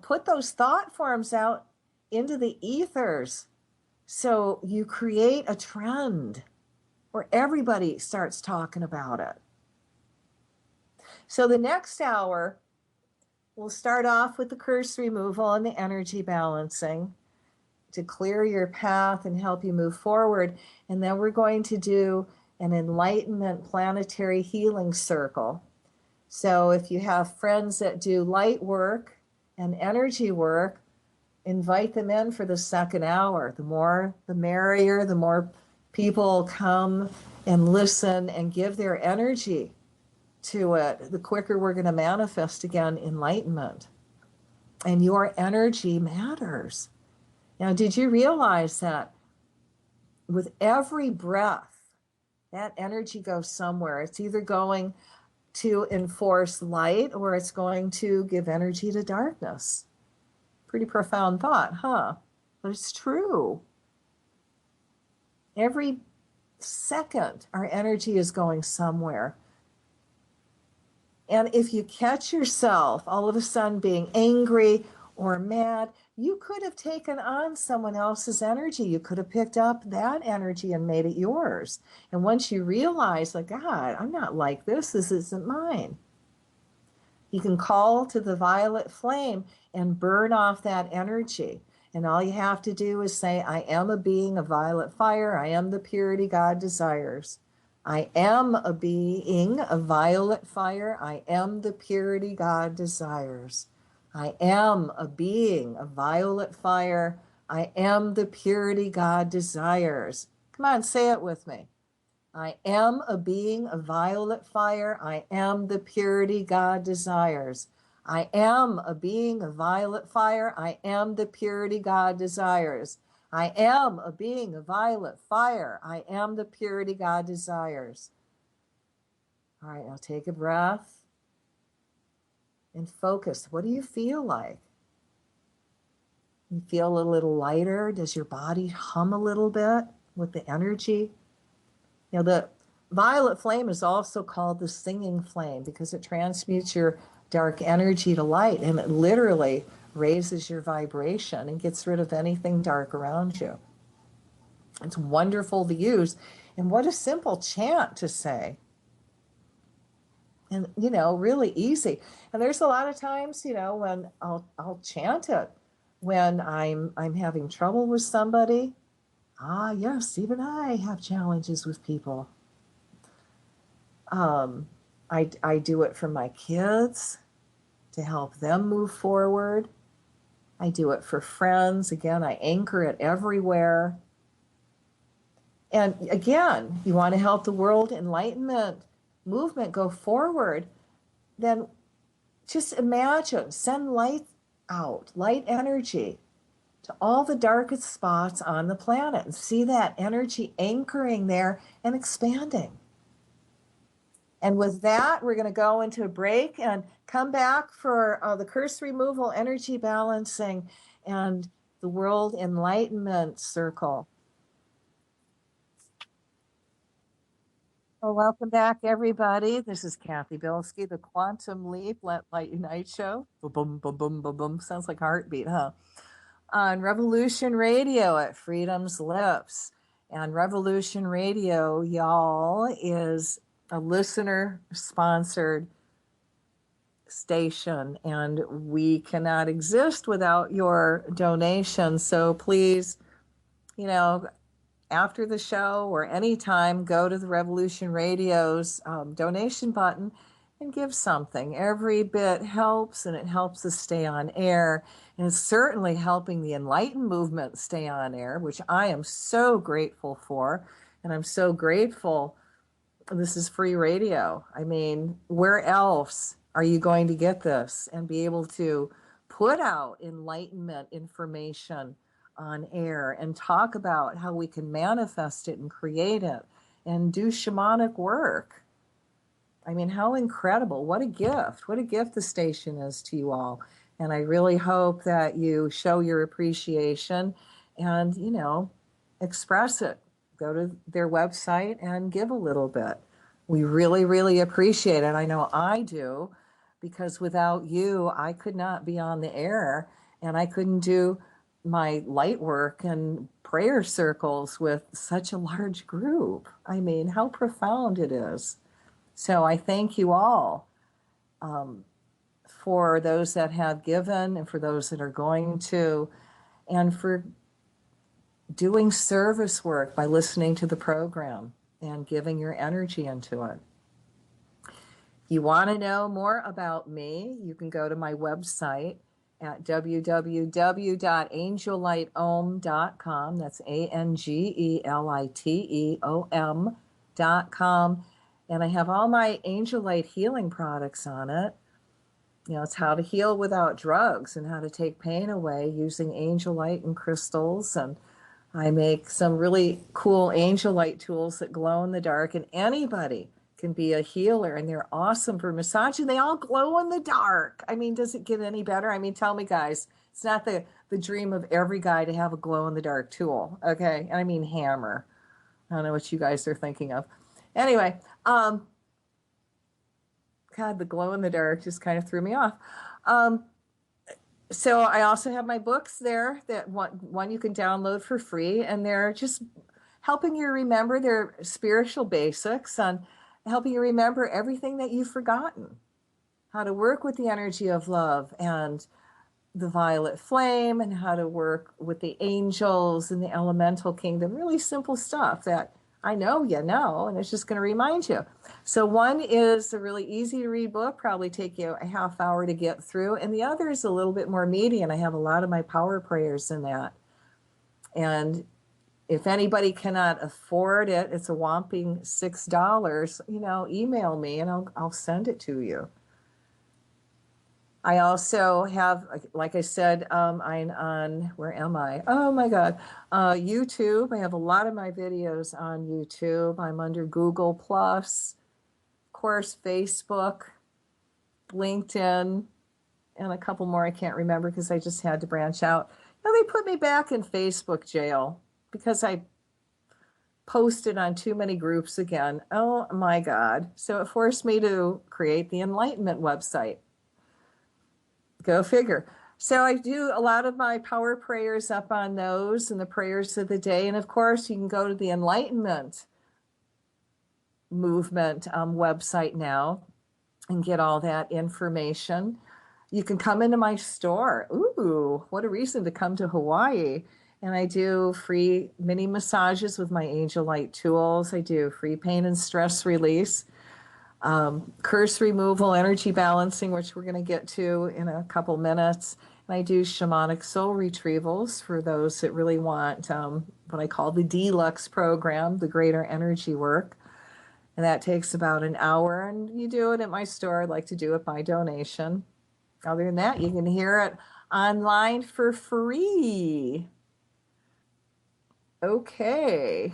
Put those thought forms out into the ethers so you create a trend where everybody starts talking about it. So the next hour, we'll start off with the curse removal and the energy balancing to clear your path and help you move forward. And then we're going to do an enlightenment planetary healing circle. So if you have friends that do light work and energy work, invite them in for the second hour. The more, the merrier, the more people come and listen and give their energy to it, the quicker we're going to manifest again enlightenment. And your energy matters. Now, did you realize that with every breath, that energy goes somewhere? It's either going to enforce light or it's going to give energy to darkness. Pretty profound thought, huh? But it's true. Every second, our energy is going somewhere. And if you catch yourself all of a sudden being angry or mad, you could have taken on someone else's energy. You could have picked up that energy and made it yours. And once you realize, like, God, I'm not like this. This isn't mine. You can call to the violet flame and burn off that energy. And all you have to do is say, I am a being of violet fire. I am the purity God desires. I am a being of violet fire. I am the purity God desires. I am a being of violet fire. I am the purity God desires. Come on, say it with me. I am a being of violet fire. I am the purity God desires. I am a being of violet fire. I am the purity God desires. I am a being of violet fire. I am the purity God desires. All right, now take a breath and focus. What do you feel like? You feel a little lighter? Does your body hum a little bit with the energy? You know, the violet flame is also called the singing flame because it transmutes your dark energy to light, and it literally raises your vibration and gets rid of anything dark around you. It's wonderful to use. And what a simple chant to say. And, you know, really easy. And there's a lot of times, you know, when I'll chant it when I'm having trouble with somebody. Ah, yes, even I have challenges with people. I do it for my kids to help them move forward. I do it for friends. Again, I anchor it everywhere. And again, you want to help the World Enlightenment movement go forward, then just imagine, send light out, light energy to all the darkest spots on the planet and see that energy anchoring there and expanding. And with that, we're going to go into a break and come back for the curse removal, energy balancing, and the World Enlightenment Circle. Well, welcome back, everybody. This is Cathy Bilsky, the Quantum Leap Let Light Unite show. Boom, boom, boom, boom, boom. Sounds like a heartbeat, huh? On Revolution Radio at Freedom's Lips. And Revolution Radio, y'all, is a listener-sponsored station, and we cannot exist without your donations. So please, you know, after the show or anytime, go to the Revolution Radio's donation button and give something. Every bit helps, and it helps us stay on air. And it's certainly helping the Enlightened movement stay on air, which I am so grateful for. And I'm so grateful this is free radio. I mean, where else are you going to get this and be able to put out enlightenment information on air and talk about how we can manifest it and create it and do shamanic work? I mean, how incredible. What a gift. What a gift the station is to you all. And I really hope that you show your appreciation and, you know, express it. Go to their website and give a little bit. We really, really appreciate it. I know I do, because without you, I could not be on the air, and I couldn't do my light work and prayer circles with such a large group. I mean, how profound it is. So I thank you all for those that have given and for those that are going to, and for doing service work by listening to the program and giving your energy into it. If you want to know more about me, you can go to my website at www.angelliteom.com. That's ANGELITEOM.com. And I have all my Angel Light healing products on it. You know, it's how to heal without drugs and how to take pain away using angel light and crystals. And I make some really cool angel light tools that glow in the dark, and anybody can be a healer, and they're awesome for massaging. They all glow in the dark. I mean, does it get any better? I mean, tell me, guys, it's not the dream of every guy to have a glow in the dark tool, okay? And I mean hammer. I don't know what you guys are thinking of. Anyway, God, the glow in the dark just kind of threw me off. So I also have my books there that one you can download for free, and they're just helping you remember their spiritual basics and helping you remember everything that you've forgotten, how to work with the energy of love and the violet flame, and how to work with the angels and the elemental kingdom. Really simple stuff that I know you know, and it's just going to remind you. So one is a really easy to read book, probably take you a half hour to get through, and the other is a little bit more meaty, and I have a lot of my power prayers in that. And if anybody cannot afford it, it's a whopping $6, you know, email me and I'll send it to you. I also have, like I said, I'm on, where am I? Oh my God, YouTube. I have a lot of my videos on YouTube. I'm under Google Plus, of course, Facebook, LinkedIn, and a couple more I can't remember because I just had to branch out. Now they put me back in Facebook jail because I posted on too many groups again. Oh my God. So it forced me to create the Enlightenment website. Go figure. So I do a lot of my power prayers up on those and the prayers of the day. And of course, you can go to the Enlightenment movement website now and get all that information. You can come into my store. Ooh, what a reason to come to Hawaii. And I do free mini massages with my Angel Light tools. I do free pain and stress release, curse removal, energy balancing, which we're going to get to in a couple minutes. And I do shamanic soul retrievals for those that really want what I call the deluxe program, the greater energy work. And that takes about an hour. And you do it at my store. I'd like to do it by donation. Other than that, you can hear it online for free. Okay.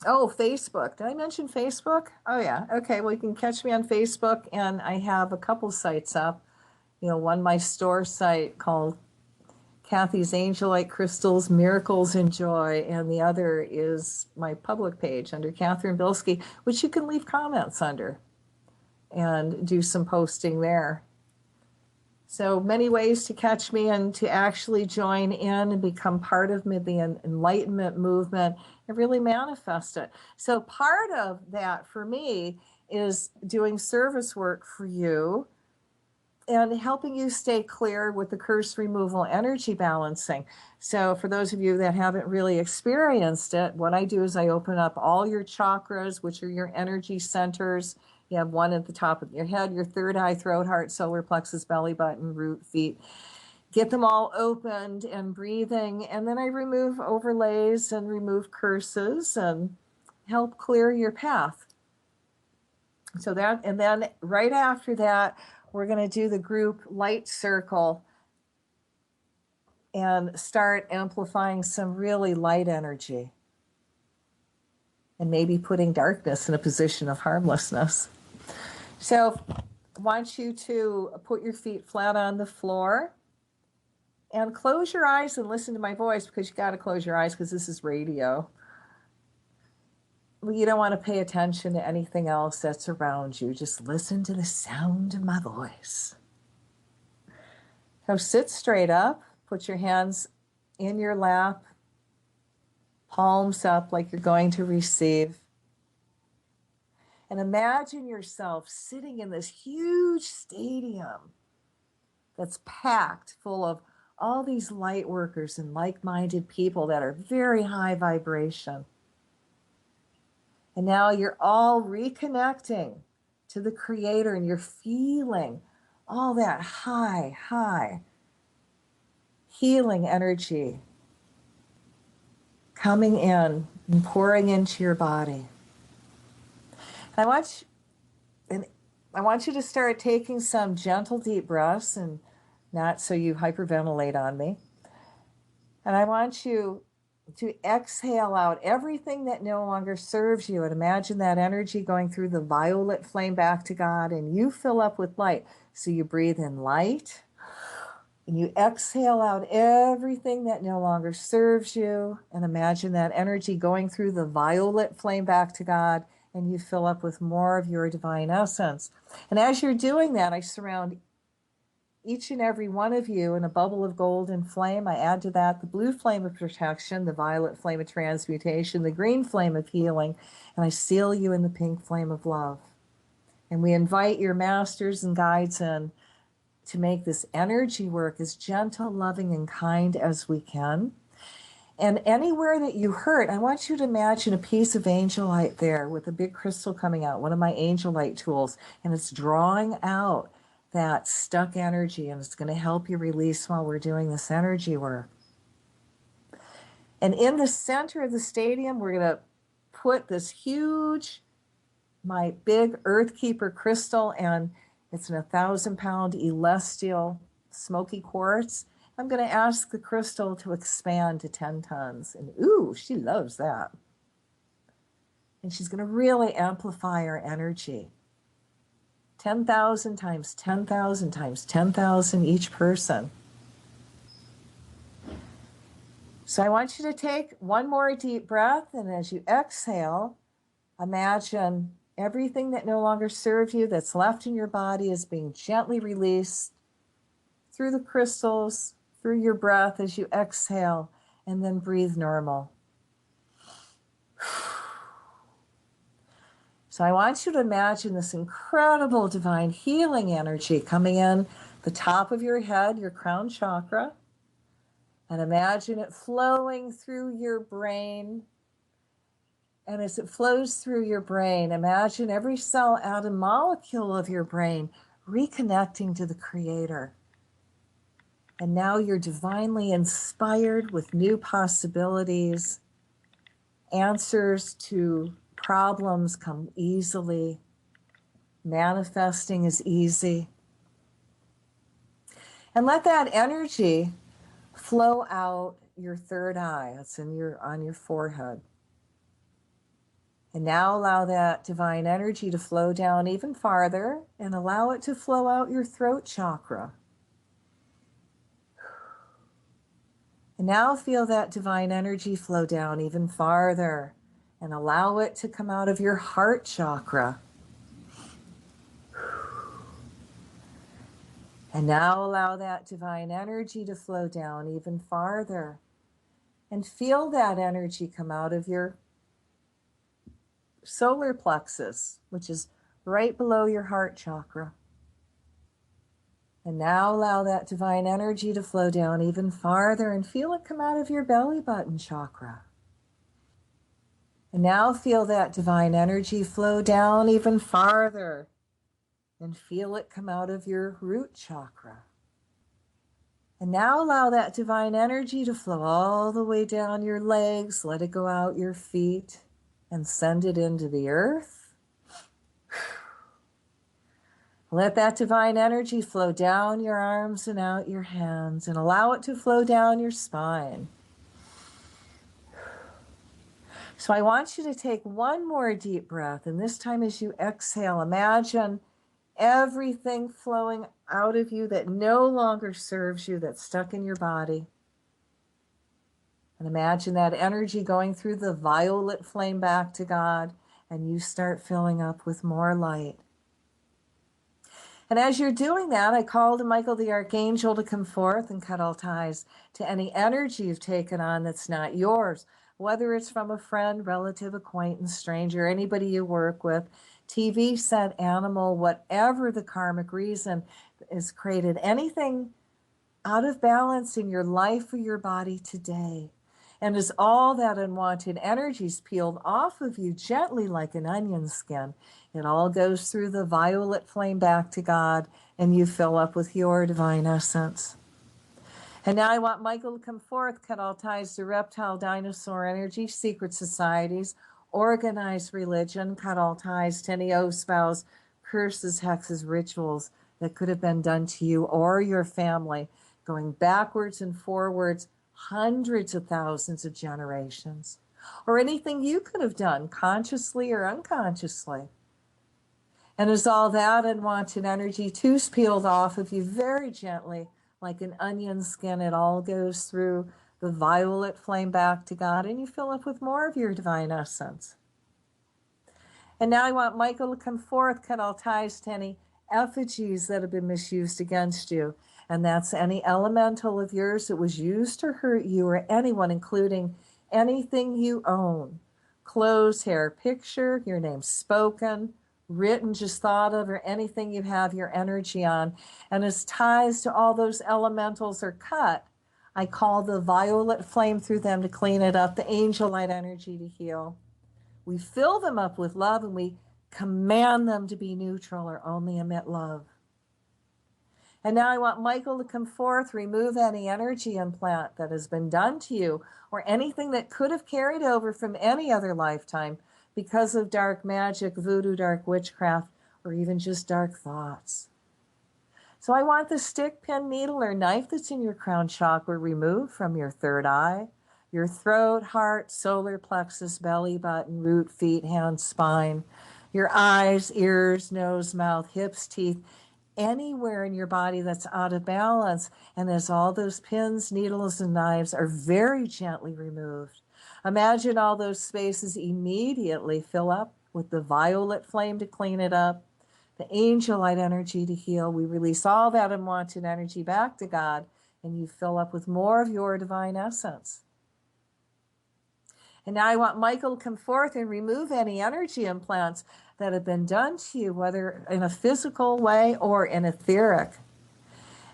Oh, Facebook. Did I mention Facebook? Oh, yeah. Okay. Well, you can catch me on Facebook, and I have a couple sites up. One, my store site called Cathy's Angel Light Crystals, Miracles and Joy, and the other is my public page under Cathy Bilsky, which you can leave comments under and do some posting there. So many ways to catch me and to actually join in and become part of the Enlightenment movement and really manifest it. So part of that for me is doing service work for you and helping you stay clear with the curse removal, energy balancing. So for those of you that haven't really experienced it, what I do is I open up all your chakras, which are your energy centers. You have one at the top of your head, your third eye, throat, heart, solar plexus, belly button, root, feet. Get them all opened and breathing. And then I remove overlays and remove curses and help clear your path. So that, and then right after that, we're going to do the group light circle and start amplifying some really light energy and maybe putting darkness in a position of harmlessness. So I want you to put your feet flat on the floor and close your eyes and listen to my voice, because you got to close your eyes because this is radio. You don't want to pay attention to anything else that's around you. Just listen to the sound of my voice. So sit straight up, put your hands in your lap, palms up like you're going to receive. And imagine yourself sitting in this huge stadium that's packed full of all these light workers and like-minded people that are very high vibration. And now you're all reconnecting to the Creator, and you're feeling all that high healing energy coming in and pouring into your body. And I want you to start taking some gentle deep breaths, and not so you hyperventilate on me. And I want you to exhale out everything that no longer serves you, and imagine that energy going through the violet flame back to God, and you fill up with light. So you breathe in light, and you exhale out everything that no longer serves you, and imagine that energy going through the violet flame back to God, and you fill up with more of your divine essence. And as you're doing that, I surround each and every one of you in a bubble of golden flame. I add to that the blue flame of protection, the violet flame of transmutation, the green flame of healing, and I seal you in the pink flame of love. And we invite your masters and guides in to make this energy work as gentle, loving, and kind as we can. And anywhere that you hurt, I want you to imagine a piece of angel light there with a big crystal coming out, one of my angel light tools, and it's drawing out that stuck energy, and it's going to help you release while we're doing this energy work. And in the center of the stadium, we're going to put this huge, my big Earth Keeper crystal, and It's an 1,000-pound celestial smoky quartz. I'm going to ask the crystal to expand to 10 tons. And ooh, she loves that. And she's going to really amplify her energy. 10,000 times 10,000 times 10,000 each person. So I want you to take one more deep breath, and as you exhale, imagine everything that no longer serves you that's left in your body is being gently released through the crystals, through your breath as you exhale, and then breathe normal. So I want you to imagine this incredible divine healing energy coming in the top of your head, your crown chakra, and imagine it flowing through your brain. And as it flows through your brain, imagine every cell, atom, molecule of your brain reconnecting to the Creator. And now you're divinely inspired with new possibilities. Answers to problems come easily. Manifesting is easy. And let that energy flow out your third eye. It's on your forehead. And now allow that divine energy to flow down even farther and allow it to flow out your throat chakra. And now feel that divine energy flow down even farther and allow it to come out of your heart chakra. And now allow that divine energy to flow down even farther and feel that energy come out of your solar plexus, which is right below your heart chakra. And now allow that divine energy to flow down even farther and feel it come out of your belly button chakra. And now feel that divine energy flow down even farther and feel it come out of your root chakra. And now allow that divine energy to flow all the way down your legs, let it go out your feet and send it into the earth. Let that divine energy flow down your arms and out your hands and allow it to flow down your spine. So I want you to take one more deep breath, and this time as you exhale, imagine everything flowing out of you that no longer serves you, that's stuck in your body. And imagine that energy going through the violet flame back to God, and you start filling up with more light. And as you're doing that, I call to Michael the Archangel to come forth and cut all ties to any energy you've taken on that's not yours, whether it's from a friend, relative, acquaintance, stranger, anybody you work with, TV set, animal, whatever the karmic reason is created, anything out of balance in your life or your body today. And as all that unwanted energy is peeled off of you gently like an onion skin, it all goes through the violet flame back to God, and you fill up with your divine essence. And now I want Michael to come forth, cut all ties to reptile, dinosaur energy, secret societies, organized religion, cut all ties to any oaths, vows, curses, hexes, rituals that could have been done to you or your family, going backwards and forwards, hundreds of thousands of generations, or anything you could have done consciously or unconsciously. And as all that unwanted energy too is peeled off of you very gently, like an onion skin, it all goes through the violet flame back to God, and you fill up with more of your divine essence. And now I want Michael to come forth, cut all ties to any effigies that have been misused against you. And that's any elemental of yours that was used to hurt you or anyone, including anything you own. Clothes, hair, picture, your name spoken, written, just thought of, or anything you have your energy on. And as ties to all those elementals are cut, I call the violet flame through them to clean it up, the angel light energy to heal. We fill them up with love, and we command them to be neutral or only emit love. And now I want Michael to come forth, remove any energy implant that has been done to you or anything that could have carried over from any other lifetime because of dark magic, voodoo, dark witchcraft, or even just dark thoughts. So I want the stick, pin, needle, or knife that's in your crown chakra removed from your third eye, your throat, heart, solar plexus, belly button, root, feet, hands, spine, your eyes, ears, nose, mouth, hips, teeth, anywhere in your body that's out of balance. And as all those pins, needles, and knives are very gently removed, imagine all those spaces immediately fill up with the violet flame to clean it up, the angel light energy to heal. We release all that unwanted energy back to God, and you fill up with more of your divine essence. And now I want Michael to come forth and remove any energy implants that have been done to you, whether in a physical way or in etheric.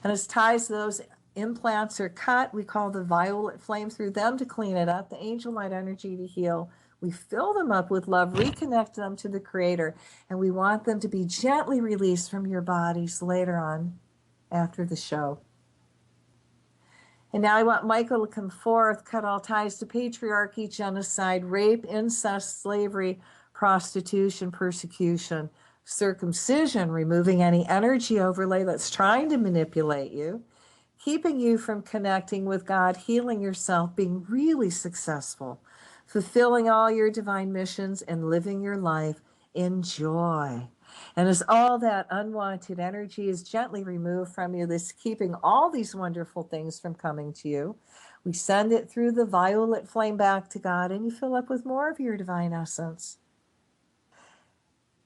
And as ties those implants are cut, we call the violet flame through them to clean it up, the angel light energy to heal. We fill them up with love, reconnect them to the Creator, and we want them to be gently released from your bodies later on after the show. And now I want Michael to come forth, cut all ties to patriarchy, genocide, rape, incest, slavery, prostitution, persecution, circumcision, removing any energy overlay that's trying to manipulate you, keeping you from connecting with God, healing yourself, being really successful, fulfilling all your divine missions, and living your life in joy. And as all that unwanted energy is gently removed from you, that's keeping all these wonderful things from coming to you, we send it through the violet flame back to God, and you fill up with more of your divine essence.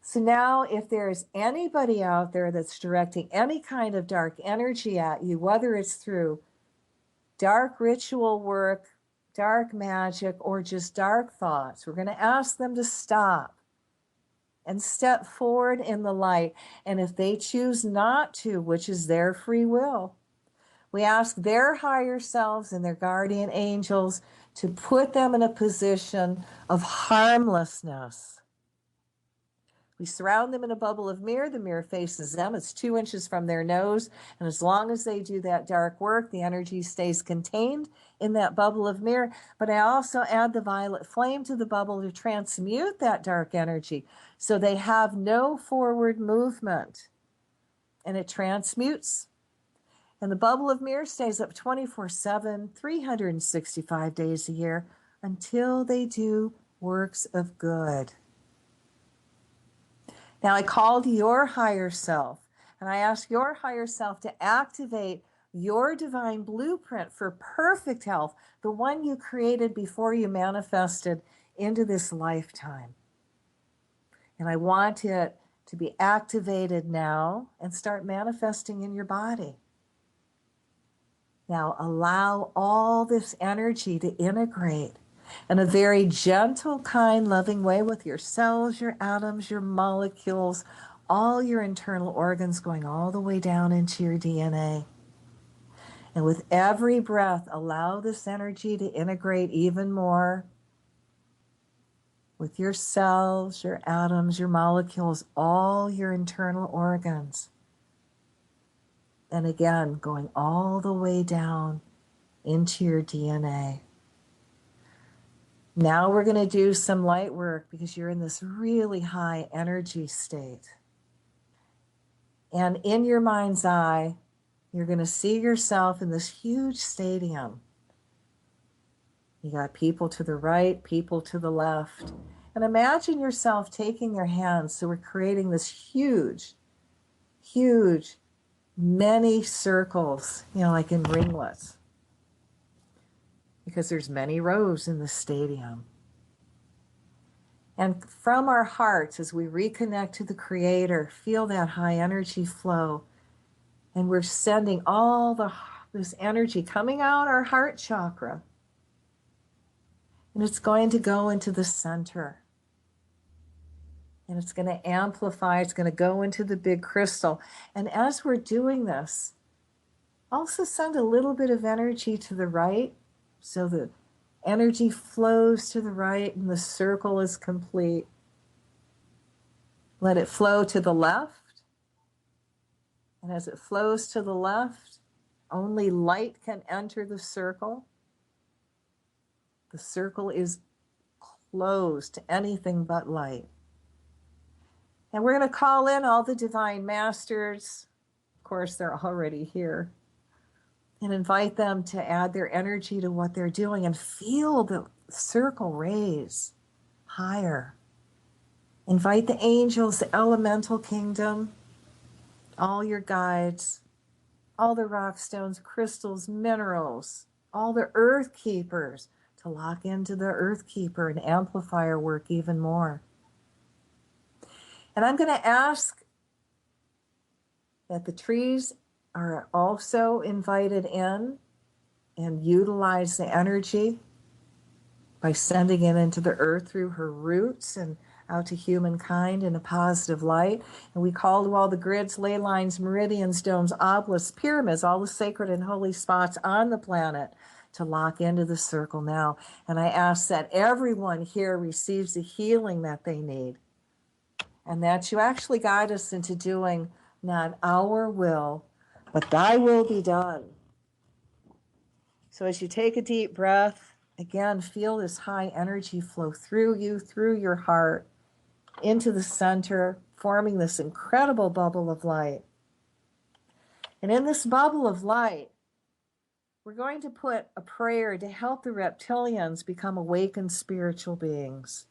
So now if there's anybody out there that's directing any kind of dark energy at you, whether it's through dark ritual work, dark magic, or just dark thoughts, we're going to ask them to stop and step forward in the light. And if they choose not to, which is their free will, we ask their higher selves and their guardian angels to put them in a position of harmlessness. We surround them in a bubble of mirror. The mirror faces them. It's 2 inches from their nose. And as long as they do that dark work, the energy stays contained in that bubble of mirror. But I also add the violet flame to the bubble to transmute that dark energy so they have no forward movement. And it transmutes. And the bubble of mirror stays up 24/7, 365 days a year until they do works of good. Now I call to your higher self, and I ask your higher self to activate your divine blueprint for perfect health, the one you created before you manifested into this lifetime. And I want it to be activated now and start manifesting in your body. Now allow all this energy to integrate in a very gentle, kind, loving way with your cells, your atoms, your molecules, all your internal organs going all the way down into your DNA. And with every breath, allow this energy to integrate even more with your cells, your atoms, your molecules, all your internal organs. And again, going all the way down into your DNA. Now we're going to do some light work because you're in this really high energy state. And in your mind's eye, you're going to see yourself in this huge stadium. You got people to the right, people to the left. And imagine yourself taking your hands. So we're creating this huge, huge, many circles, like in ringlets. Because there's many rows in the stadium. And from our hearts, as we reconnect to the Creator, feel that high energy flow. And we're sending all this energy coming out our heart chakra. And it's going to go into the center. And it's going to amplify. It's going to go into the big crystal. And as we're doing this, also send a little bit of energy to the right. So the energy flows to the right and the circle is complete. Let it flow to the left. And as it flows to the left, only light can enter the circle. The circle is closed to anything but light. And we're going to call in all the divine masters, course, they're already here. And invite them to add their energy to what they're doing and feel the circle raise higher. Invite the angels, the elemental kingdom, all your guides, all the rock stones, crystals, minerals, all the earth keepers to lock into the earth keeper and amplify our work even more. And I'm going to ask that the trees are also invited in and utilize the energy by sending it into the earth through her roots and out to humankind in a positive light. And we call to all the grids, ley lines, meridians, domes, obelisks, pyramids, all the sacred and holy spots on the planet to lock into the circle now. And I ask that everyone here receives the healing that they need, and that you actually guide us into doing not our will, but thy will be done. So as you take a deep breath, again, feel this high energy flow through you, through your heart, into the center, forming this incredible bubble of light. And in this bubble of light, we're going to put a prayer to help the reptilians become awakened spiritual beings.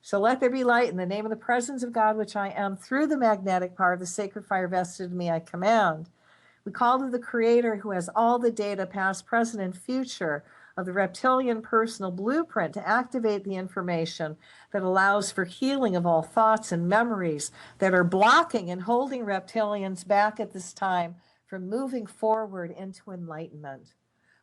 So let there be light in the name of the presence of God, which I am, through the magnetic power of the sacred fire vested in me, I command. We call to the Creator who has all the data, past, present, and future, of the reptilian personal blueprint to activate the information that allows for healing of all thoughts and memories that are blocking and holding reptilians back at this time from moving forward into enlightenment.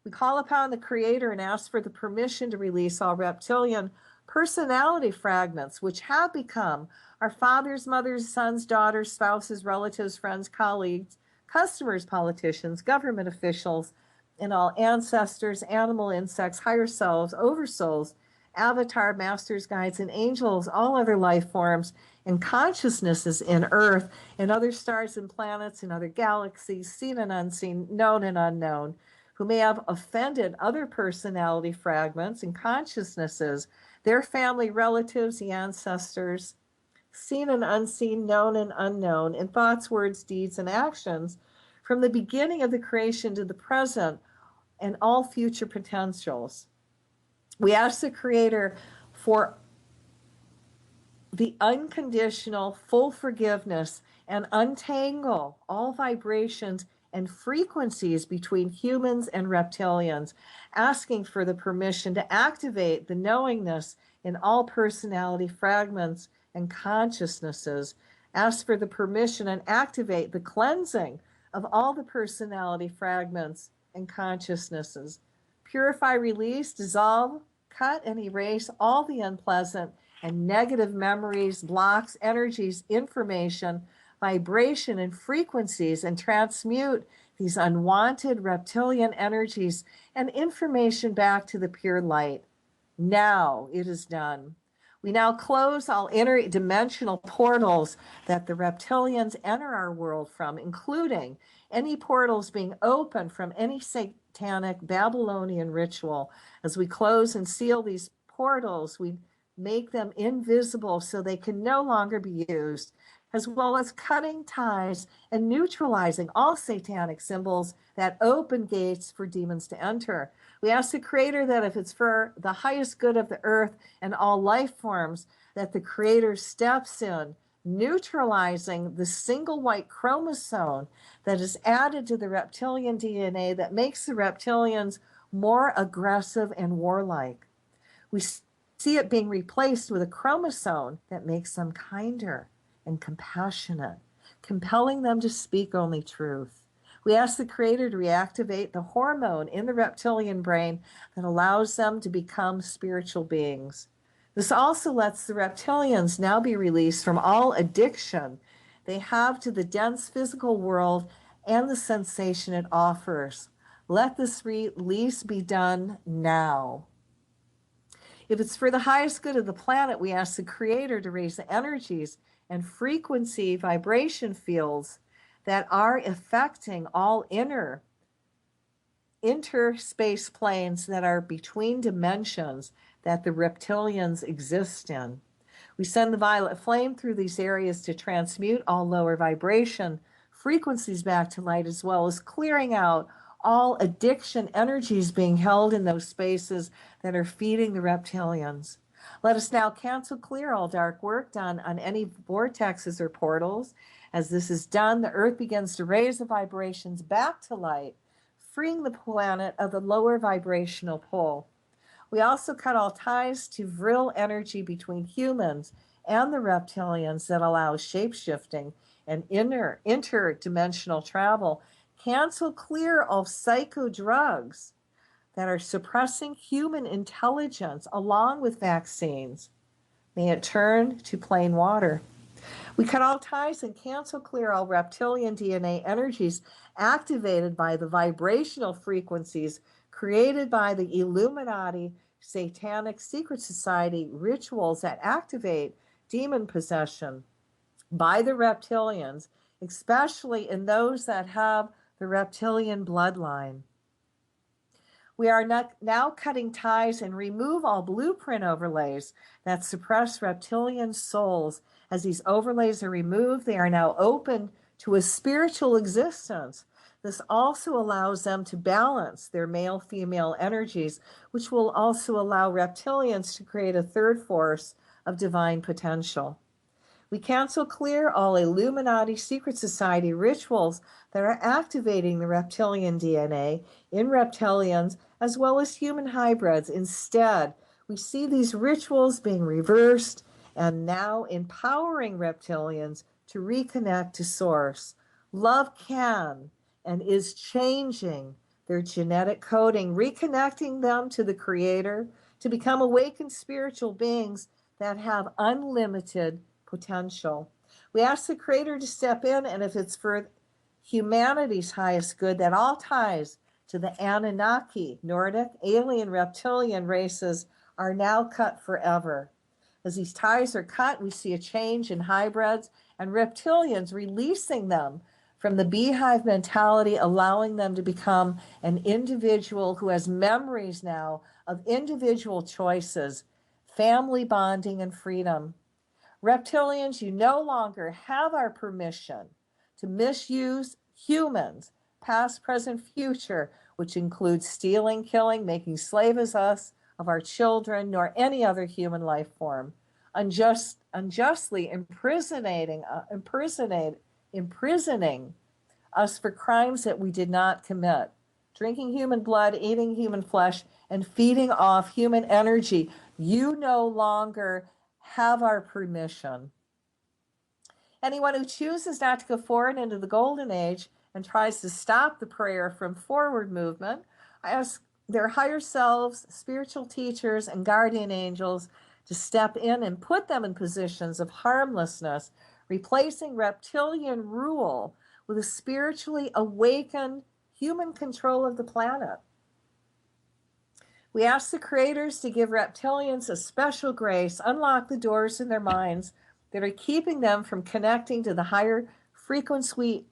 We call upon the Creator and ask for the permission to release all reptilian personality fragments which have become our fathers, mothers, sons, daughters, spouses, relatives, friends, colleagues, customers, politicians, government officials, and all ancestors, animal, insects, higher selves, oversouls, avatar, masters, guides, and angels, all other life forms and consciousnesses in Earth and other stars and planets and other galaxies, seen and unseen, known and unknown, who may have offended other personality fragments and consciousnesses, their family, relatives, the ancestors, seen and unseen, known and unknown, in thoughts, words, deeds, and actions, from the beginning of the creation to the present and all future potentials. We ask the Creator for the unconditional full forgiveness and untangle all vibrations and frequencies between humans and reptilians, asking for the permission to activate the knowingness in all personality fragments and consciousnesses. Ask for the permission and activate the cleansing of all the personality fragments and consciousnesses. Purify, release, dissolve, cut, and erase all the unpleasant and negative memories, blocks, energies, information, vibration, and frequencies, and transmute these unwanted reptilian energies and information back to the pure light. Now it is done. We now close all interdimensional portals that the reptilians enter our world from, including any portals being opened from any satanic Babylonian ritual. As we close and seal these portals, we make them invisible so they can no longer be used, as well as cutting ties and neutralizing all satanic symbols that open gates for demons to enter. We ask the Creator that if it's for the highest good of the earth and all life forms, that the Creator steps in, neutralizing the single white chromosome that is added to the reptilian DNA that makes the reptilians more aggressive and warlike. We see it being replaced with a chromosome that makes them kinder and compassionate, compelling them to speak only truth. We ask the Creator to reactivate the hormone in the reptilian brain that allows them to become spiritual beings. This also lets the reptilians now be released from all addiction they have to the dense physical world and the sensation it offers. Let this release be done now. If it's for the highest good of the planet, we ask the Creator to raise the energies and frequency vibration fields that are affecting all interspace planes that are between dimensions that the reptilians exist in. We send the violet flame through these areas to transmute all lower vibration frequencies back to light, as well as clearing out all addiction energies being held in those spaces that are feeding the reptilians. Let us now cancel clear all dark work done on any vortexes or portals. As this is done, the earth begins to raise the vibrations back to light, freeing the planet of the lower vibrational pull. We also cut all ties to vril energy between humans and the reptilians that allows shape-shifting and interdimensional travel. Cancel clear all psycho drugs that are suppressing human intelligence along with vaccines. May it turn to plain water. We cut all ties and cancel clear all reptilian DNA energies activated by the vibrational frequencies created by the Illuminati, Satanic Secret Society rituals that activate demon possession by the reptilians, especially in those that have the reptilian bloodline. We are now cutting ties and remove all blueprint overlays that suppress reptilian souls. As these overlays are removed, they are now open to a spiritual existence. This also allows them to balance their male-female energies, which will also allow reptilians to create a third force of divine potential. We cancel clear all Illuminati Secret Society rituals that are activating the reptilian DNA in reptilians as well as human hybrids. Instead, we see these rituals being reversed and now empowering reptilians to reconnect to Source. Love can and is changing their genetic coding, reconnecting them to the Creator to become awakened spiritual beings that have unlimited potential. We ask the Creator to step in, and if it's for humanity's highest good, that all ties to the Anunnaki, Nordic, alien, reptilian races are now cut forever. As these ties are cut, we see a change in hybrids and reptilians, releasing them from the beehive mentality, allowing them to become an individual who has memories now of individual choices, family bonding, and freedom. Reptilians, you no longer have our permission to misuse humans, past, present, future, which includes stealing, killing, making slaves of our children, nor any other human life form, unjustly imprisoning us for crimes that we did not commit, drinking human blood, eating human flesh, and feeding off human energy. You no longer have our permission. Anyone who chooses not to go forward into the golden age and tries to stop the prayer from forward movement, I ask their higher selves, spiritual teachers, and guardian angels to step in and put them in positions of harmlessness, replacing reptilian rule with a spiritually awakened human control of the planet. We ask the creators to give reptilians a special grace, unlock the doors in their minds that are keeping them from connecting to the higher frequency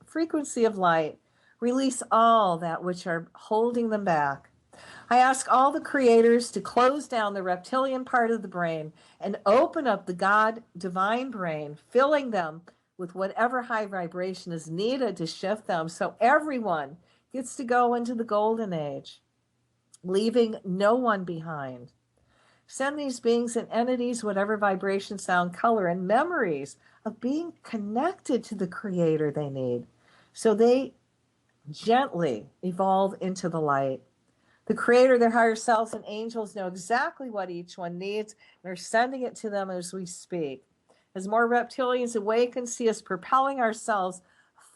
of light, release all that which are holding them back. I ask all the creators to close down the reptilian part of the brain and open up the God divine brain, filling them with whatever high vibration is needed to shift them so everyone gets to go into the golden age, leaving no one behind. Send these beings and entities whatever vibration, sound, color, and memories of being connected to the Creator they need, so they gently evolve into the light. The Creator, their higher selves, and angels know exactly what each one needs, and are sending it to them as we speak. As more reptilians awaken, see us propelling ourselves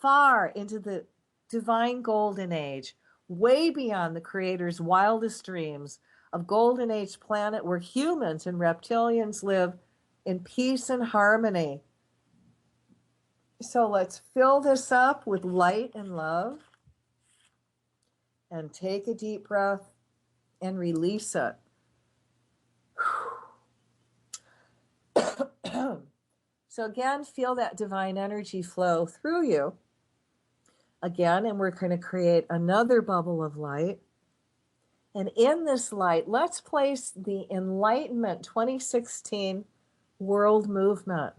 far into the divine golden age, way beyond the Creator's wildest dreams of golden age planet where humans and reptilians live in peace and harmony. So let's fill this up with light and love and take a deep breath and release it. So again, feel that divine energy flow through you. Again, and we're going to create another bubble of light. And in this light, let's place the Enlightenment 2016 World Movement.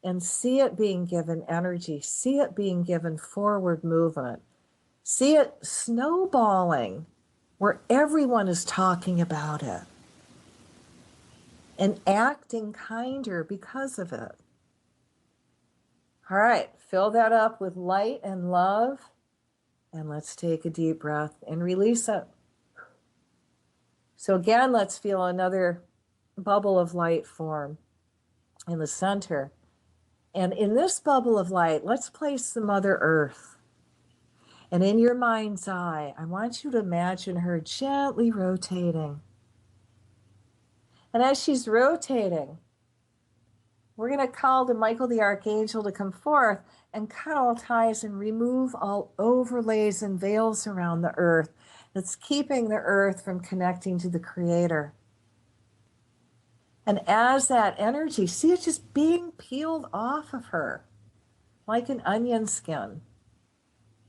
and see it being given energy, see it being given forward movement, see it snowballing where everyone is talking about it and acting kinder because of it. All right, fill that up with light and love, and let's take a deep breath and release it. So again, let's feel another bubble of light form in the center. And in this bubble of light, let's place the Mother Earth. And in your mind's eye, I want you to imagine her gently rotating. And as she's rotating, we're going to call to Michael the Archangel to come forth and cut all ties and remove all overlays and veils around the earth that's keeping the earth from connecting to the Creator. And as that energy, see it just being peeled off of her like an onion skin.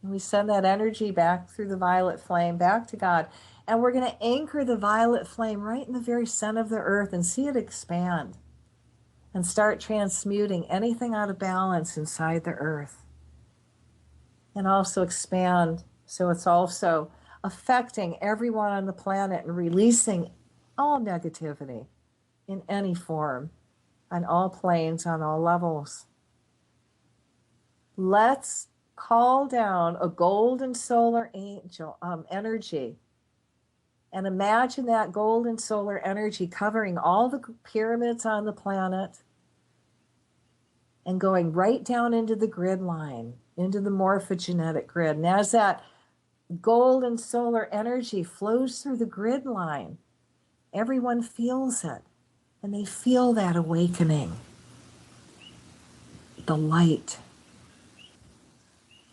And we send that energy back through the violet flame, back to God. And we're going to anchor the violet flame right in the very center of the earth and see it expand and start transmuting anything out of balance inside the earth. And also expand so it's also affecting everyone on the planet and releasing all negativity in any form, on all planes, on all levels. Let's call down a golden solar angel energy and imagine that golden solar energy covering all the pyramids on the planet and going right down into the grid line, into the morphogenetic grid. And as that golden solar energy flows through the grid line, everyone feels it, and they feel that awakening, the light.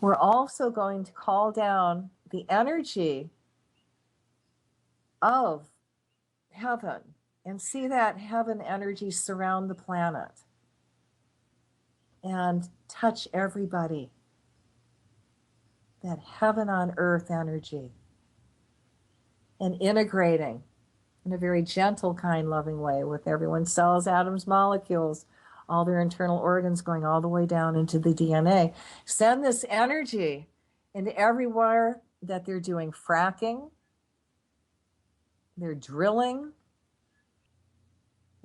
We're also going to call down the energy of heaven and see that heaven energy surround the planet and touch everybody. That heaven on earth energy. And integrating in a very gentle, kind, loving way with everyone's cells, atoms, molecules, all their internal organs going all the way down into the DNA. Send this energy into everywhere that they're doing fracking, they're drilling,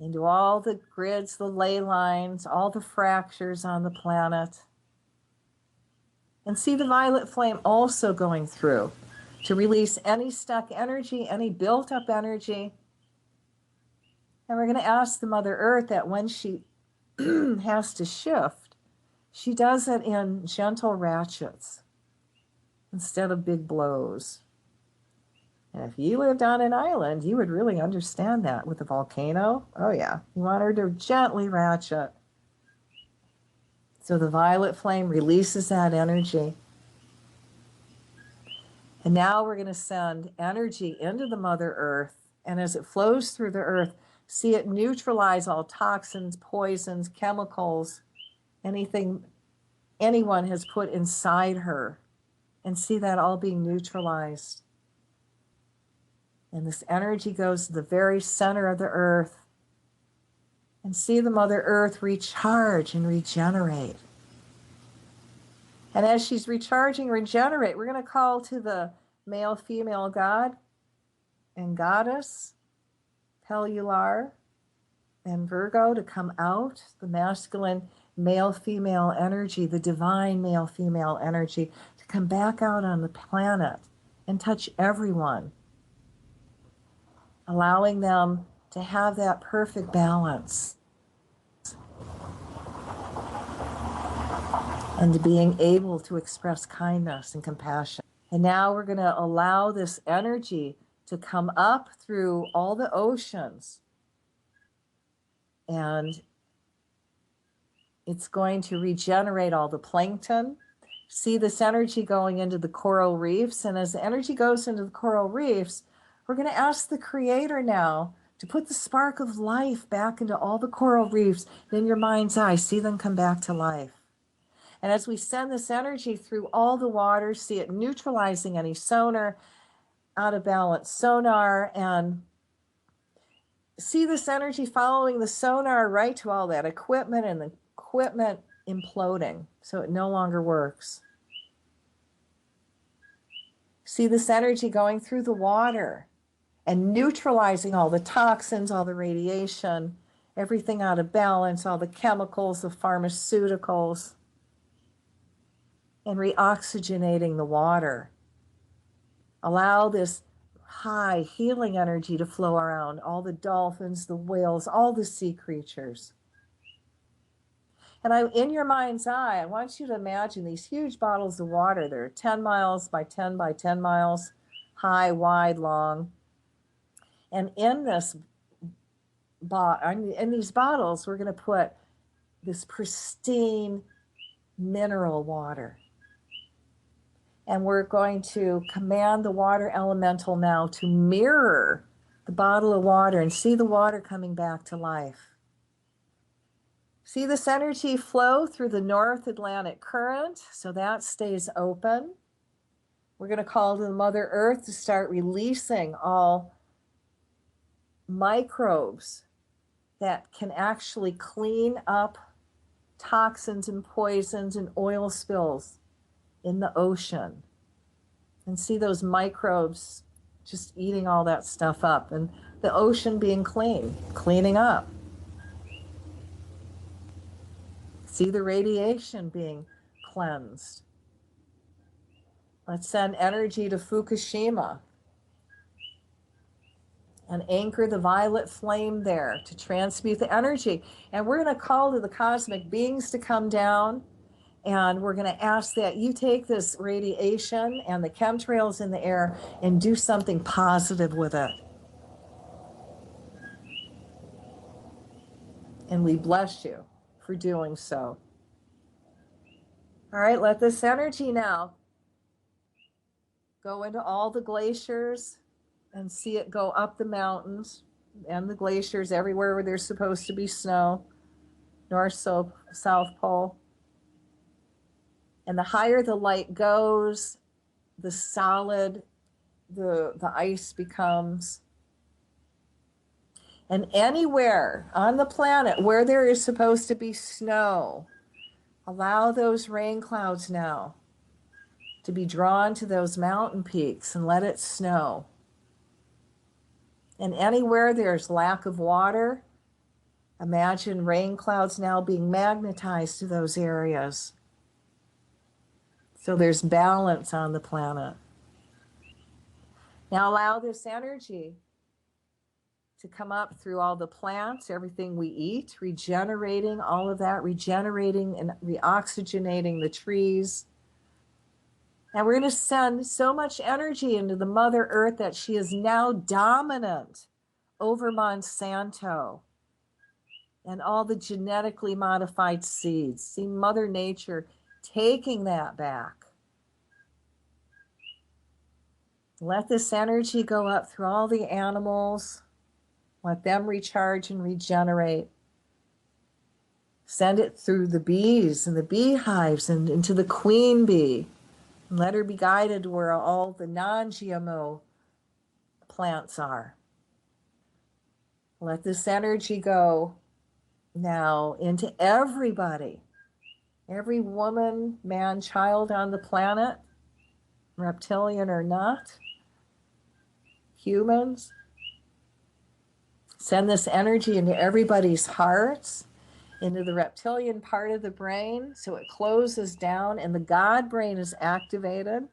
into all the grids, the ley lines, all the fractures on the planet. And see the violet flame also going through to release any stuck energy, any built up energy. And we're going to ask the Mother Earth that when she has to shift, she does it in gentle ratchets instead of big blows. And if you lived on an island, you would really understand that with a volcano. Oh yeah, you want her to gently ratchet. So the violet flame releases that energy. And now we're going to send energy into the Mother Earth. And as it flows through the earth, see it neutralize all toxins, poisons, chemicals, anything anyone has put inside her. And see that all being neutralized. And this energy goes to the very center of the earth. And see the Mother Earth recharge and regenerate. And as she's recharging, regenerate, we're going to call to the male, female god and goddess, Pellular and Virgo, to come out, the masculine, male, female energy, the divine male, female energy, to come back out on the planet and touch everyone, allowing them to have that perfect balance. And being able to express kindness and compassion. And now we're going to allow this energy to come up through all the oceans. And it's going to regenerate all the plankton. See this energy going into the coral reefs. And as the energy goes into the coral reefs, we're going to ask the Creator now to put the spark of life back into all the coral reefs. In your mind's eye, see them come back to life. And as we send this energy through all the waters, see it neutralizing any sonar, out of balance sonar, and see this energy following the sonar right to all that equipment and the equipment imploding, so it no longer works. See this energy going through the water and neutralizing all the toxins, all the radiation, everything out of balance, all the chemicals, the pharmaceuticals, and reoxygenating the water. Allow this high healing energy to flow around all the dolphins, the whales, all the sea creatures. And in your mind's eye, I want you to imagine these huge bottles of water. They're 10 miles by 10 by 10 miles, high, wide, long. And in these bottles, we're going to put this pristine mineral water. And we're going to command the water elemental now to mirror the bottle of water and see the water coming back to life. See this energy flow through the North Atlantic current, so that stays open. We're going to call to the Mother Earth to start releasing all microbes that can actually clean up toxins and poisons and oil spills in the ocean. And see those microbes just eating all that stuff up, and the ocean being cleaning up. See the radiation being cleansed. Let's send energy to Fukushima and anchor the violet flame there to transmute the energy. And we're going to call to the cosmic beings to come down, and we're going to ask that you take this radiation and the chemtrails in the air and do something positive with it. And we bless you for doing so. All right, let this energy now go into all the glaciers and see it go up the mountains and the glaciers everywhere where there's supposed to be snow, North, South Pole. And the higher the light goes, the solid the ice becomes. And anywhere on the planet where there is supposed to be snow, allow those rain clouds now to be drawn to those mountain peaks and let it snow. And anywhere there's lack of water, imagine rain clouds now being magnetized to those areas. So there's balance on the planet. Now allow this energy to come up through all the plants, everything we eat, regenerating all of that, regenerating and reoxygenating the trees. And we're going to send so much energy into the Mother Earth that she is now dominant over Monsanto and all the genetically modified seeds. See Mother Nature taking that back. Let this energy go up through all the animals. Let them recharge and regenerate. Send it through the bees and the beehives and into the queen bee. And let her be guided where all the non-GMO plants are. Let this energy go now into everybody. Every woman, man, child on the planet, reptilian or not, humans. Send this energy into everybody's hearts, into the reptilian part of the brain, so it closes down and the God brain is activated.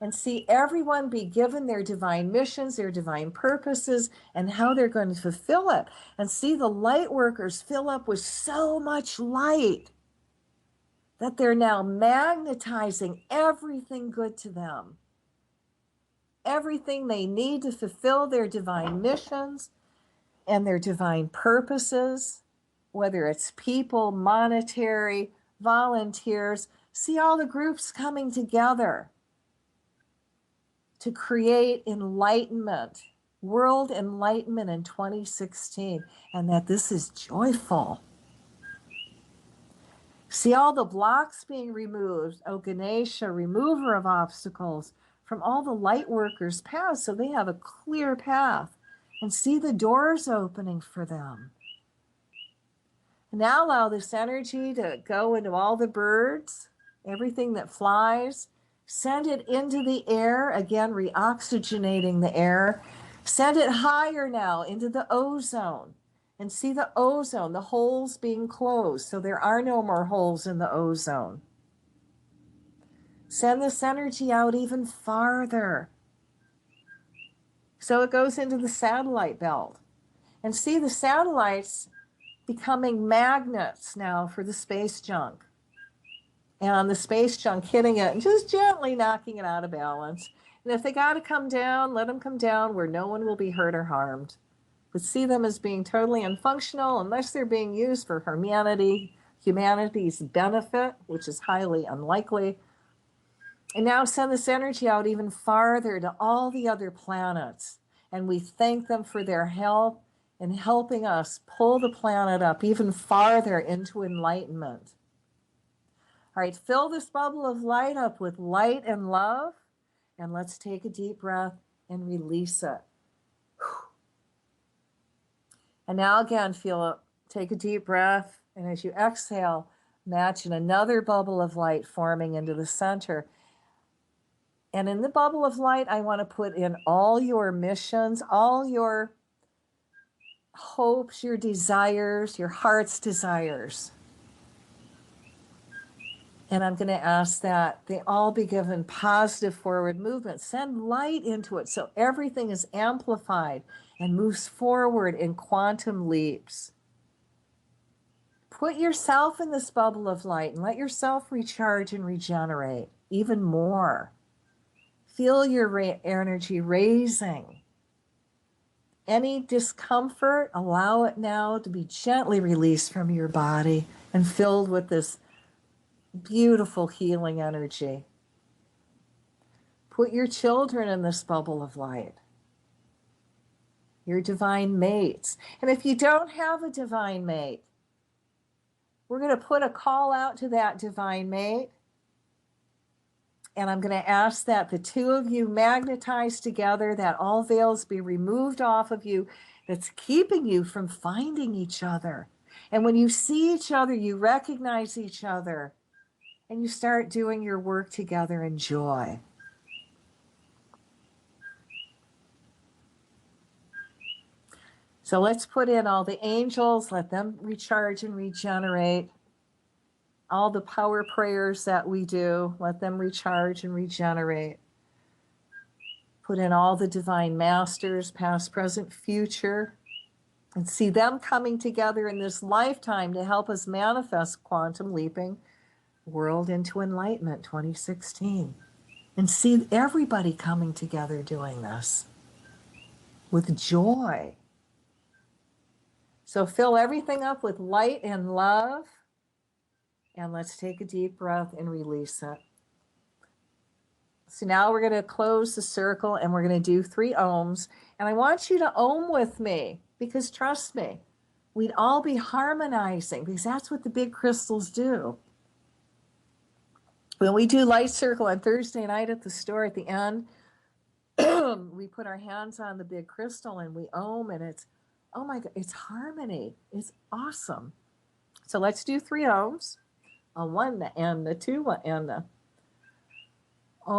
And see everyone be given their divine missions, their divine purposes, and how they're going to fulfill it. And see the light workers fill up with so much light that they're now magnetizing everything good to them. Everything they need to fulfill their divine missions and their divine purposes, whether it's people, monetary, volunteers. See all the groups coming together to create enlightenment, world enlightenment in 2016, and that this is joyful. See all the blocks being removed. Oh, Ganesha, remover of obstacles from all the light workers' paths, so they have a clear path. And see the doors opening for them. Now allow this energy to go into all the birds, everything that flies. Send it into the air, again, reoxygenating the air. Send it higher now into the ozone. And see the ozone, the holes being closed, so there are no more holes in the ozone. Send this energy out even farther. So it goes into the satellite belt. And see the satellites becoming magnets now for the space junk. And the space junk hitting it and just gently knocking it out of balance. And if they got to come down, let them come down where no one will be hurt or harmed. But see them as being totally unfunctional unless they're being used for humanity's benefit, which is highly unlikely. And now send this energy out even farther to all the other planets. And we thank them for their help in helping us pull the planet up even farther into enlightenment. All right, fill this bubble of light up with light and love. And let's take a deep breath and release it. And now again, feel it. Take a deep breath. And as you exhale, imagine another bubble of light forming into the center. And in the bubble of light, I want to put in all your missions, all your hopes, your desires, your heart's desires. And I'm going to ask that they all be given positive forward movement. Send light into it so everything is amplified and moves forward in quantum leaps. Put yourself in this bubble of light and let yourself recharge and regenerate even more. Feel your energy raising. Any discomfort, allow it now to be gently released from your body and filled with this beautiful healing energy. Put your children in this bubble of light, your divine mates. And if you don't have a divine mate, we're going to put a call out to that divine mate. And I'm going to ask that the two of you magnetize together, that all veils be removed off of you that's keeping you from finding each other. And when you see each other, you recognize each other, and you start doing your work together in joy. So let's put in all the angels, let them recharge and regenerate. All the power prayers that we do, let them recharge and regenerate. Put in all the divine masters, past, present, future, and see them coming together in this lifetime to help us manifest quantum leaping World into Enlightenment 2016. And see everybody coming together doing this with joy. So fill everything up with light and love. And let's take a deep breath and release it. So now we're going to close the circle and we're going to do 3 ohms. And I want you to ohm with me because trust me, we'd all be harmonizing because that's what the big crystals do. When we do light circle on Thursday night at the store at the end, we put our hands on the big crystal and we ohm, and it's, oh my God, it's harmony. It's awesome. So let's do 3 ohms. A 1 and the 2 and the Om.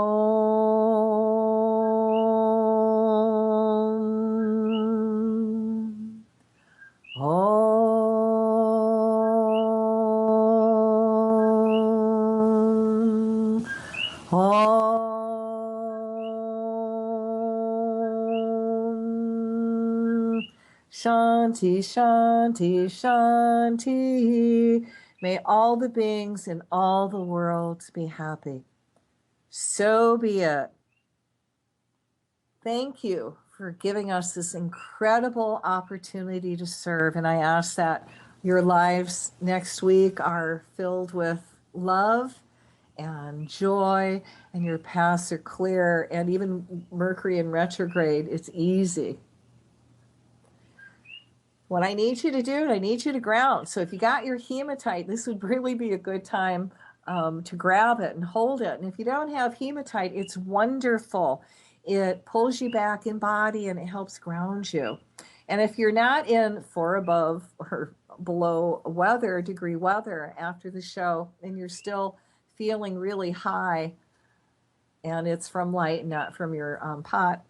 Om. Om. Shanti, Shanti, Shanti. May all the beings in all the worlds be happy. So be it. Thank you for giving us this incredible opportunity to serve. And I ask that your lives next week are filled with love and joy, and your paths are clear. And even Mercury in retrograde, it's easy. What I need you to do, I need you to ground. So if you got your hematite, this would really be a good time to grab it and hold it. And if you don't have hematite, it's wonderful. It pulls you back in body and it helps ground you. And if you're not in 4 above or below degree weather after the show, and you're still feeling really high, and it's from light, not from your pot.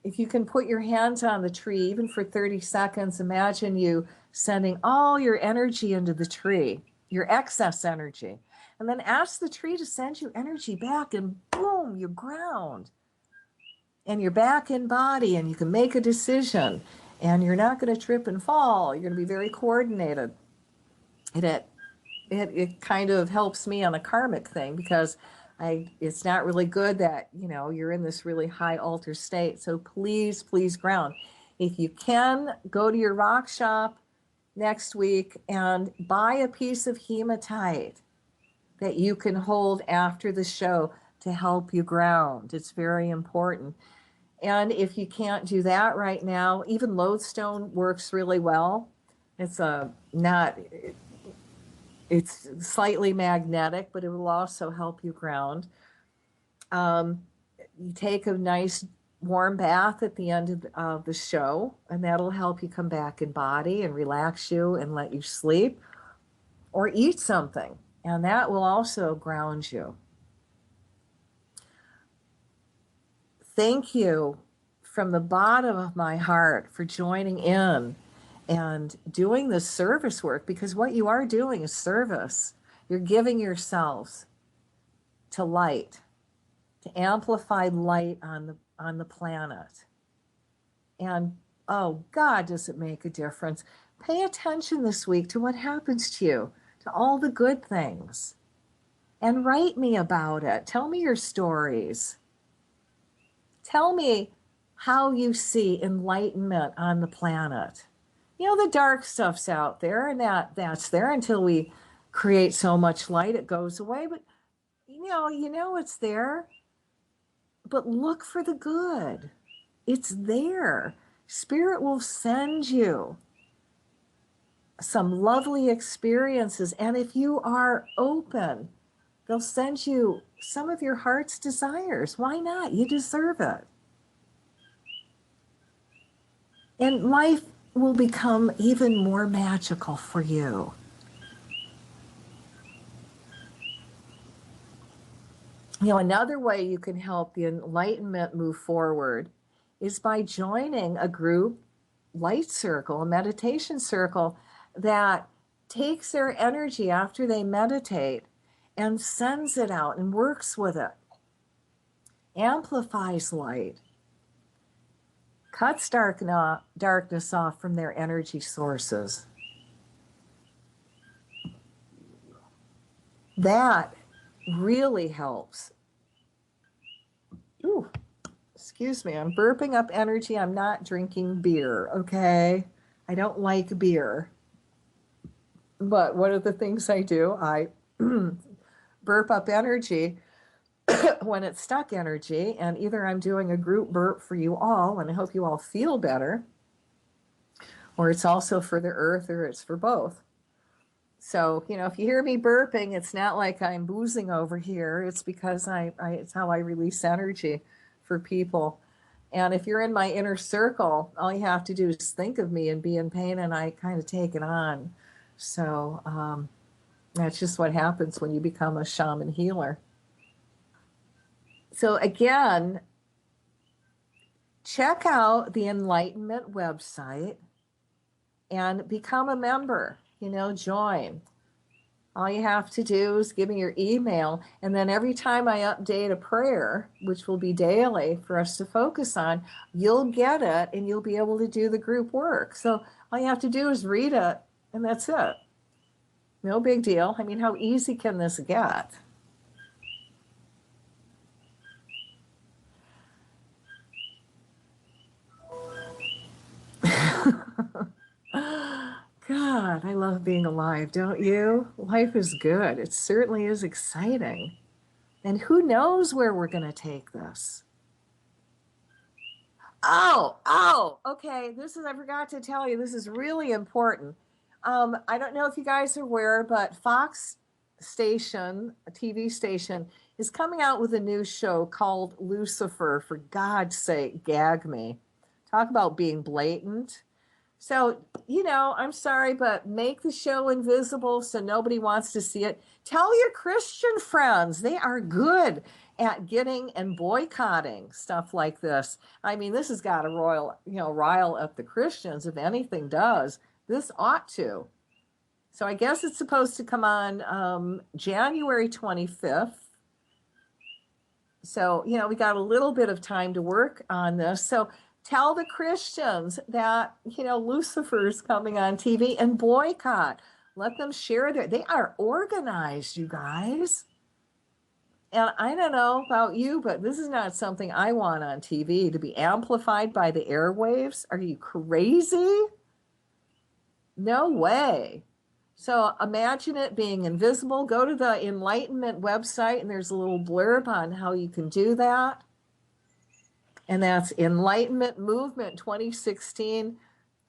If you can put your hands on the tree, even for 30 seconds, imagine you sending all your energy into the tree, your excess energy, and then ask the tree to send you energy back, and boom, you ground. And you're back in body, and you can make a decision, and you're not going to trip and fall. You're going to be very coordinated. It kind of helps me on a karmic thing, because it's not really good that, you're in this really high alter state. So please, please ground. If you can, go to your rock shop next week and buy a piece of hematite that you can hold after the show to help you ground. It's very important. And if you can't do that right now, even lodestone works really well. It's it's slightly magnetic, but it will also help you ground. You take a nice warm bath at the end of the show, and that'll help you come back in body and relax you and let you sleep. Or eat something, and that will also ground you. Thank you from the bottom of my heart for joining in and doing this service work, because what you are doing is service. You're giving yourselves to light, to amplify light on the planet. And oh God, does it make a difference. Pay attention this week to what happens to you, to all the good things, and write me about it. Tell me your stories. Tell me how you see enlightenment on the planet. The dark stuff's out there, and that's there until we create so much light it goes away. But it's there. But look for the good. It's there. Spirit will send you some lovely experiences, and if you are open, they'll send you some of your heart's desires. Why not? You deserve it. And life will become even more magical for you. Another way you can help the enlightenment move forward is by joining a group light circle, a meditation circle that takes their energy after they meditate and sends it out and works with it, amplifies light, cuts darkness off from their energy sources. That really helps. Ooh, excuse me, I'm burping up energy. I'm not drinking beer, okay? I don't like beer. But one of the things I do, I burp up energy when it's stuck energy, and either I'm doing a group burp for you all, and I hope you all feel better, or it's also for the earth, or it's for both. So, if you hear me burping, it's not like I'm boozing over here. It's because it's how I release energy for people. And if you're in my inner circle, all you have to do is think of me and be in pain, and I kind of take it on. So that's just what happens when you become a shaman healer. So again, check out the Enlightenment website and become a member, join. All you have to do is give me your email, and then every time I update a prayer, which will be daily for us to focus on, you'll get it and you'll be able to do the group work. So all you have to do is read it, and that's it. No big deal. I mean, how easy can this get? God, I love being alive, don't you? Life is good. It certainly is exciting. And who knows where we're going to take this? Oh, okay. I forgot to tell you, this is really important. I don't know if you guys are aware, but Fox station, a TV station, is coming out with a new show called Lucifer. For God's sake, gag me. Talk about being blatant. So, I'm sorry, but make the show invisible so nobody wants to see it. Tell your Christian friends they are good at getting and boycotting stuff like this. I mean, this has got to rile up the Christians if anything does. This ought to. So I guess it's supposed to come on January 25th. So, we got a little bit of time to work on this. So tell the Christians that, Lucifer's coming on TV and boycott. Let them share they are organized, you guys. And I don't know about you, but this is not something I want on TV to be amplified by the airwaves. Are you crazy? No way. So imagine it being invisible. Go to the Enlightenment website, and there's a little blurb on how you can do that. And that's Enlightenment Movement 2016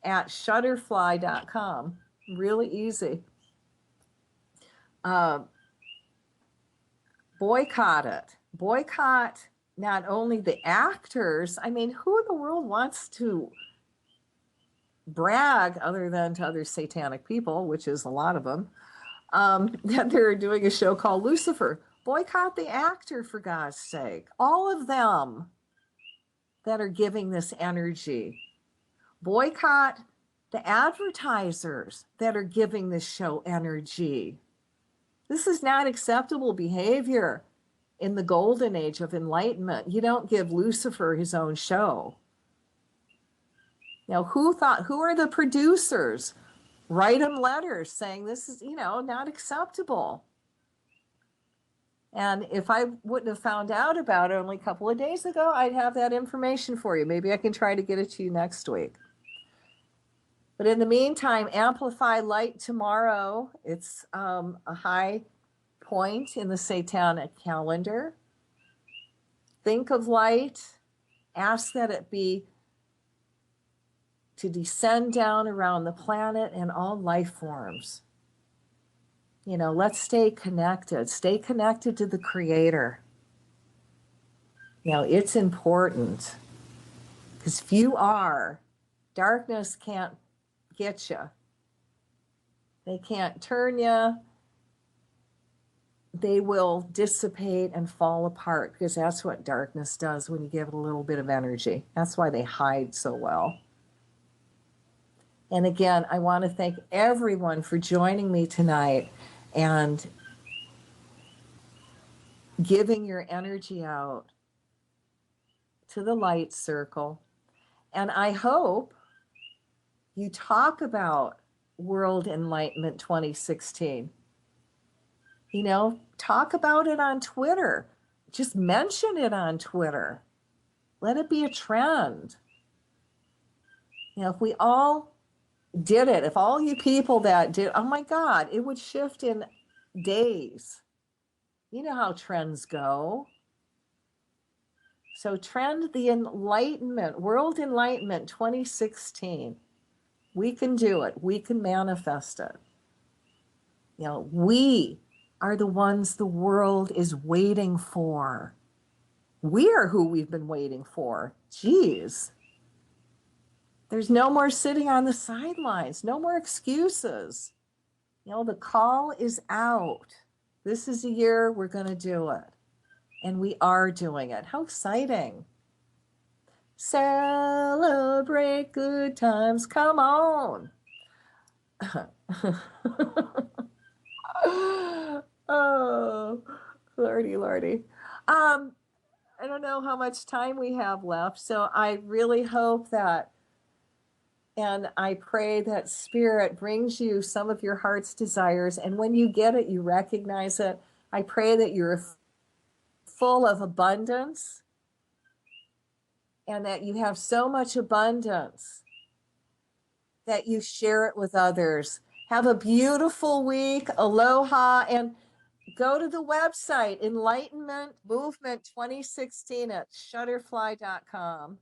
at shutterfly.com. Really easy. Boycott it. Boycott not only the actors. I mean, who in the world wants to brag other than to other satanic people, which is a lot of them, that they're doing a show called Lucifer? Boycott the actor, for God's sake. All of them that are giving this energy. Boycott the advertisers that are giving this show energy. This is not acceptable behavior in the golden age of enlightenment. You don't give Lucifer his own show. Now, who are the producers? Write them letters saying this is, not acceptable. And if I wouldn't have found out about it only a couple of days ago, I'd have that information for you. Maybe I can try to get it to you next week. But in the meantime, amplify light tomorrow. It's a high point in the satanic calendar. Think of light. Ask that it be to descend down around the planet and all life forms. Let's stay connected. Stay connected to the Creator. It's important. Because if you are, darkness can't get you. They can't turn you. They will dissipate and fall apart, because that's what darkness does when you give it a little bit of energy. That's why they hide so well. And again, I want to thank everyone for joining me tonight and giving your energy out to the light circle. And I hope you talk about World Enlightenment 2016. Talk about it on Twitter. Just mention it on Twitter. Let it be a trend. If we all did it, if all you people that did, oh my God, it would shift in days. You know how trends go. So trend the Enlightenment, World Enlightenment 2016. We can do it. We can manifest it. We are the ones the world is waiting for. We are who we've been waiting for. Jeez. There's no more sitting on the sidelines. No more excuses. The call is out. This is the year we're going to do it. And we are doing it. How exciting. Celebrate good times. Come on. Oh, Lordy. I don't know how much time we have left, so I really hope that, and I pray that Spirit brings you some of your heart's desires, and when you get it, you recognize it. I pray that you're full of abundance, and that you have so much abundance that you share it with others. Have a beautiful week. Aloha. And go to the website, Enlightenment Movement 2016 at shutterfly.com.